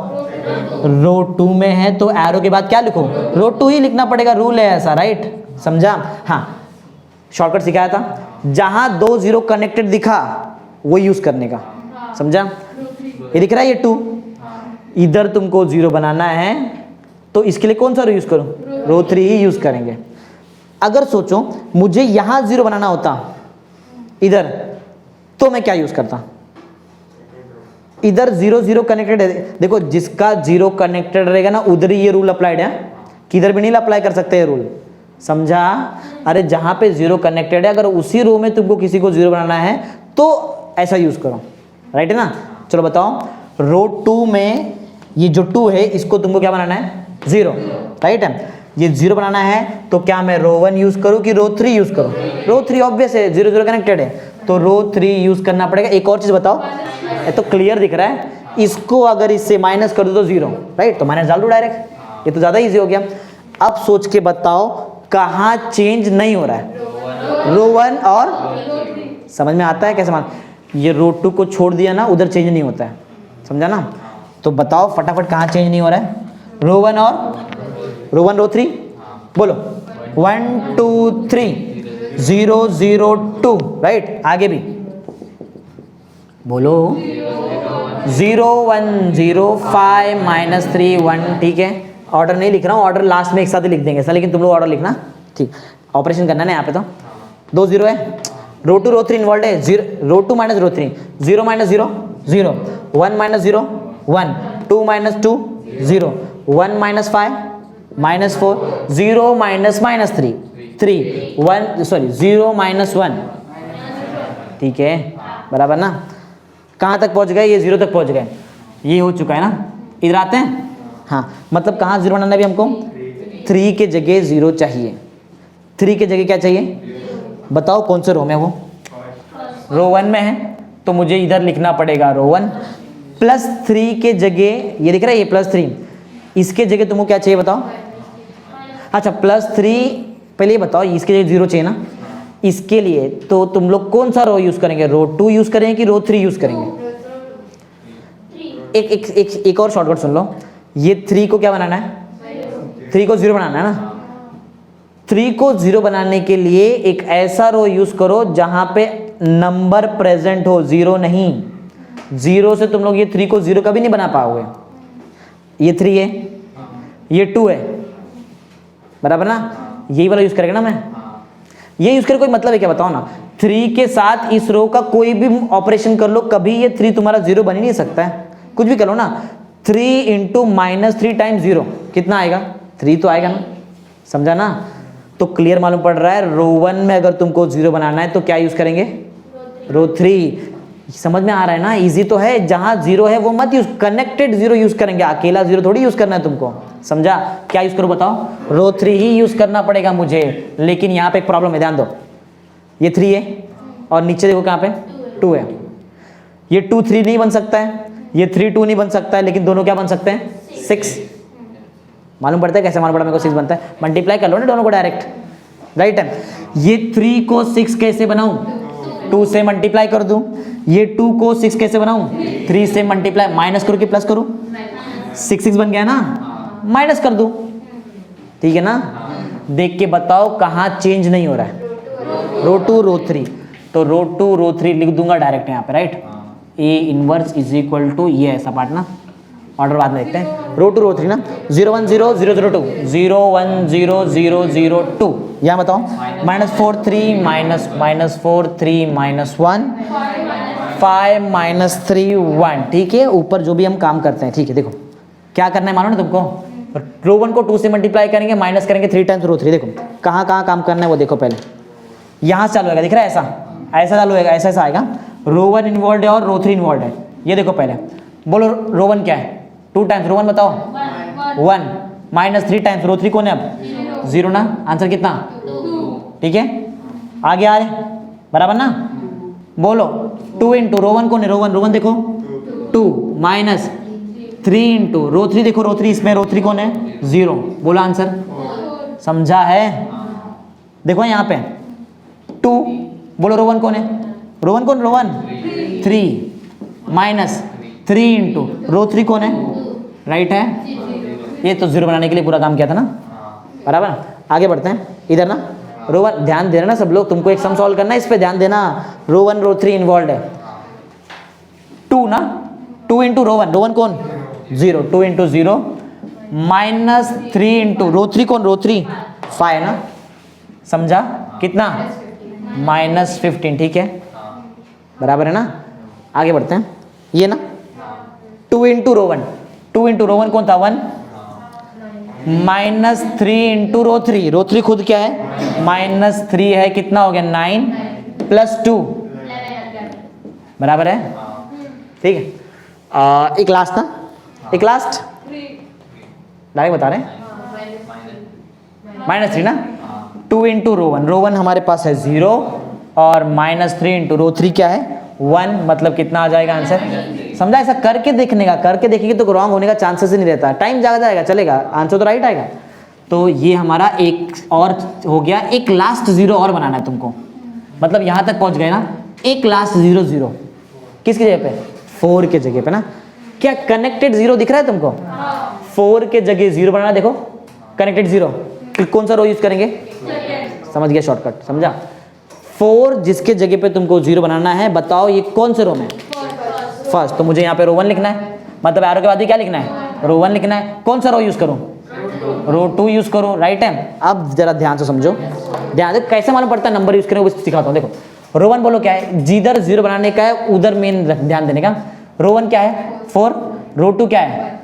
A: रो 2 में है तो एरो के बाद क्या लिखो, रो 2 ही लिखना पड़ेगा, रूल है ऐसा, राइट, समझा। हाँ, शॉर्टकट सिखाया था, जहां 2 0 कनेक्टेड दिखा वो यूज करने का, समझा। ये दिख रहा है ये 2, इधर तुमको 0 बनाना है तो इसके लिए कौन सा रो यूज करूं, रो 3 ही यूज करेंगे। अगर सोचो मुझे यहां 0 बनाना होता इधर, तो मैं क्या यूज करता, इधर 0 0 कनेक्टेड है, देखो जिसका 0 कनेक्टेड रहेगा ना उधर ही ये रूल अप्लाइड है, किधर भी नहीं अप्लाई कर सकते ये रूल, समझा। अरे जहां पे 0 कनेक्टेड है, अगर उसी रो में तुमको किसी को 0 बनाना है तो ऐसा यूज करो, राइट है ना। चलो बताओ, रो 2 में ये जो 2 है इसको तुमको क्या बनाना है, 0, राइट है। ये 0 बनाना है तो क्या मैं रो 1 यूज करूं कि रो 3 यूज करूं, रो 3 ऑब्वियस है, 0 0 कनेक्टेड है तो रो 3 यूज करना पड़ेगा। एक और चीज बताओ, ये तो क्लियर दिख रहा है, इसको अगर इससे माइनस कर दो तो 0, राइट, तो माइनस डाल दो डायरेक्ट, ये तो ज्यादा इजी हो गया। अब सोच के बताओ कहाँ चेंज नहीं हो रहा है, रो 1 और, समझ में आता है कैसे मान, ये रो 2 को छोड़ दिया ना, उधर चेंज नहीं होता है, समझा ना। तो बताओ फटाफट कहाँ चेंज नहीं हो रहा है, रो 1 और रो 1 रो 3, बोलो 1 2 3 0 0 2, राइट। आगे भी बोलो 0 1 0 5 -3 1, ठीक है। ऑर्डर नहीं लिख रहा हूँ, ऑर्डर लास्ट में एक साथ ही लिख देंगे सर, लेकिन तुम लोग ऑर्डर लिखना, ठीक। ऑपरेशन करना है यहाँ पे, तो 2 0 है, रो 2 रो 3 इन्वॉल्व है, 0 रो 2 माइनस रो 3, 0 - 0 0, 1 - 0 1, 2 - 2 0, 1 - 5 -4, 0 - 3 3, 1 सॉरी 0 - 1, ठीक है, बराबर ना। कहाँ तक पहुँच गए, ये 0 तक पहुँच गए, ये हो चुका है ना। इधर आते हैं, हाँ, मतलब कहाँ 0 बनाना भी हमको, 3 के जगह 0 चाहिए, 3 के जगह क्या चाहिए बताओ, कौन से रो में, वो रो 1 में है तो मुझे इधर लिखना पड़ेगा रो 1 प्लस 3 के जगह, ये दिख रहा है ये +3, इसके जगह तुमको क्या चाहिए बताओ, अच्छा +3, पहले ये बताओ इसके जगह 0 चाहिए ना, इसके लिए तो तुम लोग कौन सा रो यूज करेंगे, रो 2 यूज करेंगे कि रो 3 यूज करेंगे। एक एक एक एक और शॉर्टकट सुन लो, ये 3 को क्या बनाना है, 3 को 0 बनाना है ना, 3 को 0 बनाने के लिए एक ऐसा रो यूज करो जहां पे नंबर प्रेजेंट हो, 0 नहीं, 0 से तुम लोग ये 3 को 0 कभी नहीं बना पाओगे। ये 3 है, ये 2 है, बराबर ना, यही वाला यूज करेगा ना मैं, ये यूज कर कोई मतलब है क्या बताओ ना। 3 के साथ इस रो का कोई भी ऑपरेशन कर लो, कभी ये 3 तुम्हारा 0 बन ही नहीं सकता है, कुछ भी कर लो ना। 3 × -3 टाइम्स 0 कितना आएगा, 3 तो आएगा ना, समझा ना। तो क्लियर मालूम पड़ रहा है, रो 1 में अगर तुमको 0 बनाना है तो क्या यूज करेंगे, रो 3, समझ में आ रहा है ना, इजी तो है। जहां 0 है वो मत यूज, कनेक्टेड 0 यूज करेंगे, अकेला 0 थोड़ी यूज करना है तुमको, समझा। क्या यूज करो बताओ, रो 3 ही यूज करना पड़ेगा मुझे, लेकिन यहाँ पे एक प्रॉब्लम है, ध्यान दो, ये 3 है और नीचे देखो कहाँ पे 2 है, ये 2 3 नहीं बन सकता है, ये 3 2 नहीं बन सकता है, लेकिन दोनों क्या बन सकते हैं, 6। मालूम पड़ता है कैसे मालूम पड़ा मेरे को, 6 बनता है, मल्टीप्लाई कर लो ना दोनों को डायरेक्ट, राइट है। ये 3 को 6 कैसे बनाऊं, 2 से मल्टीप्लाई कर दूं, ये 2 को 6 कैसे बनाऊं, 3 से मल्टीप्लाई, माइनस करूं कि प्लस करूं, 6 6 बन गया ना, माइनस कर दूं, ठीक है ना। देख के बताओ कहाँ चेंज नहीं हो रहा है, रो 2 रो 3, तो रो 2 रो 3 लिख दूंगा डायरेक्ट यहाँ पे, right. A inverse is equal to ये ऐसा पार्ट ना, ऑर्डर बाद में देखते हैं, रो 2 रो 3 ना, 0 1 0 0 0 2, 0 1 0 0 0 2, यहाँ बताओ -4 3 -4 3 -1 5 -3 1, ठीक है। ऊपर जो भी हम काम करते हैं, ठीक है, देखो क्या करना है मानो ना तुमको, रो 1 को 2 से मल्टीप्लाई करेंगे, माइनस करेंगे 3 टाइम्स रो 3, देखो कहाँ कहाँ काम करना है वो देखो, पहले यहाँ से चालू होगा, दिख रहा है, ऐसा चालू होगा, ऐसा ऐसा आएगा, रो 1 इन्वॉल्व है और रो 3 इन्वॉल्व है, ये देखो पहले बोलो रो 1 क्या है, 2 टाइम्स रो 1 बताओ 1 -3 टाइम्स रो 3 कौन है अब 0 ना, आंसर कितना 2, ठीक है। आगे आ रहे बराबर ना, बोलो 2 × रो 1 कौन है, रो 1 देखो 2 -3 × रो 3 देखो, रो 3 इसमें रो 3 कौन है 0, बोलो आंसर, समझा है। देखो यहाँ पे 2, बोलो रो 1 कौन है, रो 1 3 -3 × रो 3 कौन है राइट है? ये तो जीरो बनाने के लिए पूरा काम किया था ना, बराबर। आगे बढ़ते हैं इधर ना, रो वन ध्यान देना ना सब लोग, तुमको एक सम सॉल्व करना है, इस पे ध्यान देना। रो वन रो थ्री इन्वॉल्व है, 2 ना, 2 इंटू रो वन कौन 0, 2 into 0 minus 3 into row three कौन, रो थ्री 5 ना, समझा? कितना -15, ठीक है, बराबर है ना। आगे बढ़ते हैं, ये ना 2 into rho one, 2 into rho one कौन था 1, -3 इंटू रो थ्री खुद क्या है -3 है, कितना हो गया 9 प्लस 2 बराबर है, ठीक है। एक लास्ट ना, एक लास्ट डायरेक्ट बता रहे हैं, -3 ना, 2 इंटू रो वन हमारे पास है 0 और -3 इंटू रो थ्री क्या है 1, मतलब कितना आ जाएगा आंसर, समझा? ऐसा करके देखने का, करके देखेंगे तो रॉन्ग होने का चांसेस ही नहीं रहता, टाइम ज़्यादा जाएगा चलेगा, आंसर तो राइट आएगा। तो ये हमारा एक और हो गया, एक लास्ट 0 और बनाना है तुमको, मतलब यहाँ तक पहुँच गए ना, एक लास्ट 0 किसकी जगह पे 4 के जगह पे ना, क्या कनेक्टेड 0 दिख रहा है तुमको? 4 के जगह 0 बनाना, देखो कनेक्टेड 0, कौन सा रो यूज करेंगे, समझ गया शॉर्टकट, समझा? 4 जिसके जगह पे तुमको 0 बनाना है, बताओ ये कौन से रो में, फर्स्ट, तो मुझे यहाँ पे रो 1 लिखना है, मतलब एरो के बाद ही क्या लिखना है, रो 1 लिखना है। कौन सा रो यूज करूँ, रो 2 यूज करो, राइट है। अब जरा ध्यान से समझो, ध्यान से कैसे मालूम पड़ता है नंबर यूज करें वो सिखाता हूँ। देखो रो 1 बोलो क्या है, जिधर 0 बनाने का है उधर मेन ध्यान देने का। रो 1 क्या है 4, रो 2 क्या है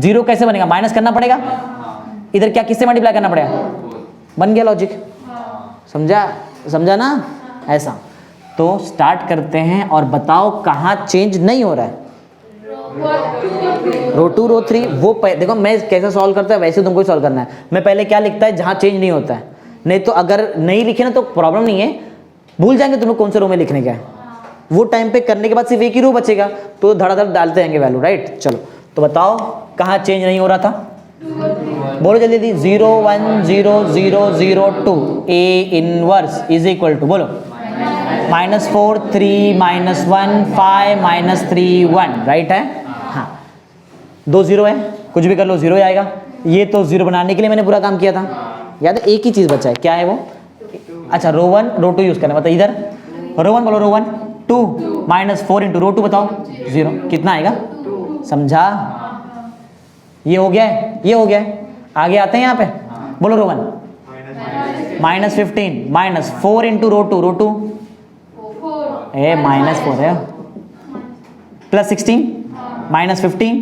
A: 0, कैसे बनेगा, माइनस करना पड़ेगा, इधर क्या किससे मल्टीप्लाई करना पड़ेगा, बन गया लॉजिक, समझा ना, ऐसा। तो स्टार्ट करते हैं और बताओ कहाँ चेंज नहीं हो रहा है, रो 2 रो 3 वो देखो मैं कैसे सॉल्व करता है वैसे तुमको सॉल्व करना है। मैं पहले क्या लिखता है जहाँ चेंज नहीं होता है, नहीं तो अगर नहीं लिखे ना तो प्रॉब्लम नहीं है, भूल जाएंगे तुम लोग कौन से रो में लिखने का है, वो टाइम पे करने के बाद सिर्फ एक ही रो बचेगा, तो धड़ाधड़ डालते रहेंगे वैल्यू, राइट। चलो तो बताओ कहाँ चेंज नहीं हो रहा था, बोलो जल्दी जल्दी, 0 1 0 0 0 2 A inverse is equal to, बोलो -4 3 -1 5 -3 1, राइट है। हाँ 2 0 है, कुछ भी कर लो 0 ही आएगा। ये तो 0 बनाने के लिए मैंने पूरा काम किया था, याद है। एक ही चीज़ बचा है, क्या है वो, अच्छा रो 1 रो 2 यूज़ करना, मतलब इधर रो 1 बोलो, रो 1 2 -4 इंटू रो 2 बताओ 0, कितना आएगा, समझा? ये हो गया है, ये हो गया है। आगे आते हैं यहाँ पे, बोलो रो 1 -15 -4 इंटू रो 2 ए -4 है, प्लस 16 -15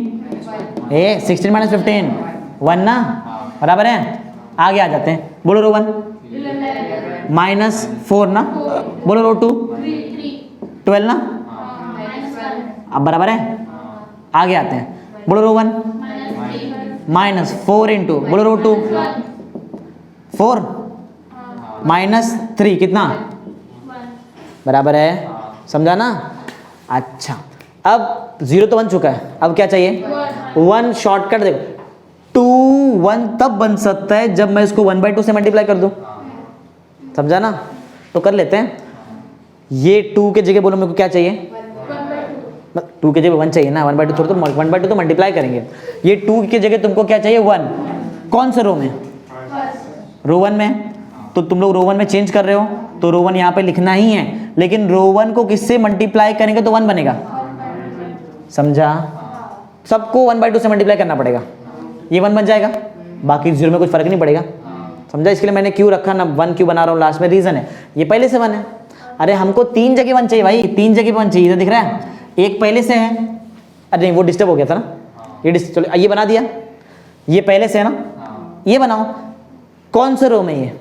A: ए 16 -15 1 ना, बराबर है। आगे आ जाते हैं, बोलो रो 1 -4 ना, बोलो रो 2 12 ना, अब बराबर है। आगे आते हैं, बोलो रो 1 -4 इंटू, बोलो रो 2 4 -3 कितना, बराबर है, समझा ना। अच्छा अब 0 तो बन चुका है, अब क्या चाहिए 1, शॉर्टकट देखो 2 1 तब बन सकता है जब मैं इसको 1/2 से मल्टीप्लाई कर दूं, समझा ना। तो कर लेते हैं, ये 2 के जगह बोलो मेरे को क्या चाहिए, 2 के जगह 1 चाहिए ना, 1/2 थोड़ा, तो 1/2 तो मल्टीप्लाई करेंगे। ये 2 के जगह तुमको क्या चाहिए 1, कौन से रो में, रो 1 में, तो तुम लोग रो 1 में चेंज कर रहे हो तो रो 1 यहाँ पे लिखना ही है, लेकिन रो 1 को किससे मल्टीप्लाई करेंगे तो 1 बनेगा, समझा। सबको 1/2 से मल्टीप्लाई करना पड़ेगा, ये 1 बन जाएगा, बाकी 0 में कुछ फर्क नहीं पड़ेगा, समझा। इसके लिए मैंने क्यों रखा ना, 1 क्यों बना रहा हूँ लास्ट में, रीजन है ये पहले से 1 है। अरे हमको 3 जगह 1 चाहिए भाई, 3 जगह 1 चाहिए, इधर दिख रहा है, एक पहले से है, अरे नहीं वो डिस्टर्ब हो गया था ना, चलो ये बना दिया, ये पहले से है ना, ये बनाओ, कौन से रो में, ये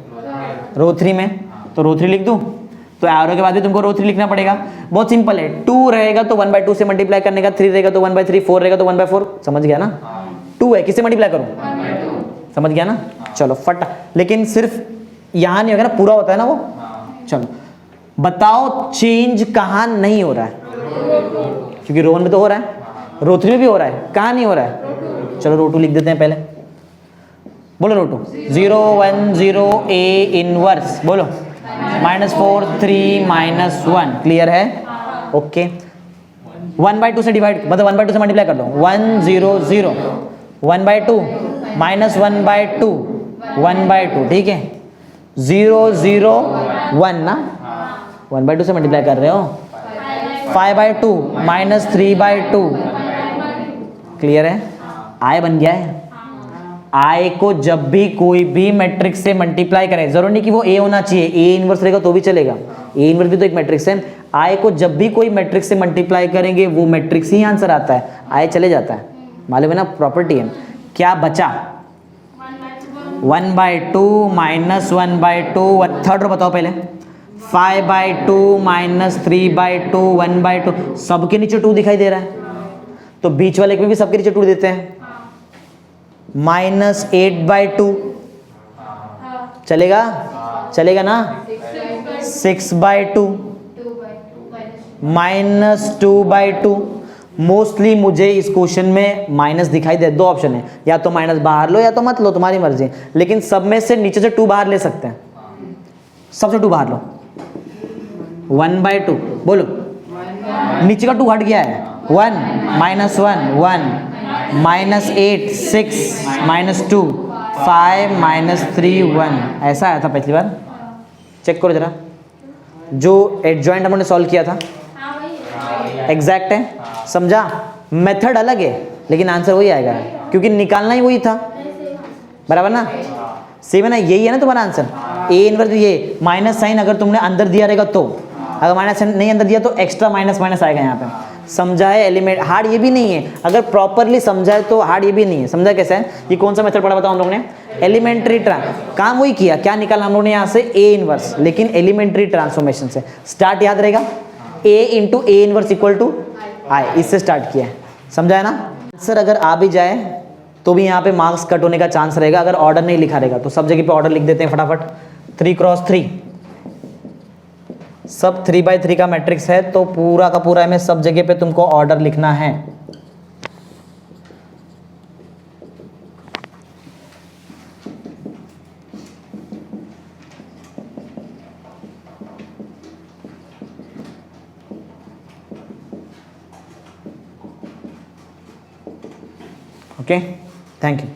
A: रो 3 में, तो रो 3 लिख दूं, तो एरो के बाद भी तुमको रो 3 लिखना पड़ेगा, बहुत सिंपल है। 2 रहेगा तो 1/2 से मल्टीप्लाई करने का, 3 रहेगा तो 1/3, 4 रहेगा तो 1/4, समझ गया ना। 2 है, किससे मल्टीप्लाई करूं, समझ गया ना। चलो फटा, लेकिन सिर्फ यहाँ नहीं होगा ना, पूरा होता है ना वो। चलो बताओ चेंज कहाँ नहीं हो रहा है, क्योंकि रो 1 में तो हो रहा है, रो 3 में भी हो रहा है, कहाँ नहीं हो रहा है, चलो रो 2 लिख देते हैं पहले, बोलो रो 2 0 1 0 A इनवर्स, बोलो -4 3 -1, क्लियर है, ओके। 1/2 से डिवाइड, मतलब 1/2 से मल्टीप्लाई कर दो, 1 0 0 1/2 माइनस 1/2 1/2, ठीक है। 0 0 1 ना, 1/2 से मल्टीप्लाई कर रहे हो। 5/2 माइनस 3/2, क्लियर है। आई बन गया है। आई को जब भी कोई भी मैट्रिक्स से मल्टीप्लाई करें, जरूरी नहीं कि वो ए होना चाहिए, ए इनवर्स रहेगा तो भी चलेगा, ए इनवर्स भी तो एक मैट्रिक्स है। आई को जब भी कोई मैट्रिक्स से मल्टीप्लाई करेंगे वो मैट्रिक्स ही आंसर आता है, आई चले जाता है, मालूम है ना, प्रॉपर्टी है। क्या बचा? 1/2 माइनस 1/2, थर्ड रो बताओ पहले। 5/2 माइनस 3/2 1/2, सबके नीचे 2 दिखाई दे रहा है तो बीच वाले में भी सबके नीचे 2 देते हैं। माइनस 8/2 चलेगा, चलेगा ना। 6/2 माइनस 2/2। मोस्टली मुझे इस क्वेश्चन में माइनस दिखाई दे, दो ऑप्शन है, या तो माइनस बाहर लो या तो मत लो, तुम्हारी मर्जी, लेकिन सब में से नीचे से 2 बाहर ले सकते हैं, सबसे 2 बाहर लो। 1/2 बोलो, नीचे का 2 हट गया है। 1 माइनस 1 1 माइनस 8 6 माइनस 2 5 माइनस 3 1, ऐसा आया था पिछली बार, चेक करो जरा। जो एडजॉइंट हमने सॉल्व किया था एग्जैक्ट है, समझा। मेथड अलग है लेकिन आंसर वही आएगा, क्योंकि निकालना ही वही था, बराबर ना, सेम है ना, यही है ना तुम्हारा आंसर। ए इनवर्स ये माइनस साइन अगर तुमने अंदर दिया रहेगा तो, अगर माइनस साइन नहीं अंदर दिया तो एक्स्ट्रा माइनस माइनस आएगा यहाँ पे। समझा है? एलिमेंट हार्ड ये भी नहीं है, अगर प्रॉपरली समझा है तो हार्ड ये भी नहीं है। समझा कैसे है? ये कौन सा मेथड पढ़ा बताओ हम लोग ने? एलिमेंट्री काम वही किया, क्या निकाला हम लोग ने यहाँ से? ए इनवर्स, लेकिन एलिमेंट्री ट्रांसफॉर्मेशन से। स्टार्ट याद रहेगा, A into A inverse equal to I, इससे स्टार्ट किया है, समझा है ना। आंसर अगर आ भी जाए तो भी यहाँ पे मार्क्स कट होने का चांस रहेगा, अगर ऑर्डर नहीं लिखा रहेगा तो। सब जगह पे ऑर्डर लिख देते हैं फटाफट। 3x3 सब 3x3 का मैट्रिक्स है तो पूरा का पूरा में सब जगह पे तुमको ऑर्डर लिखना है। Okay, thank you.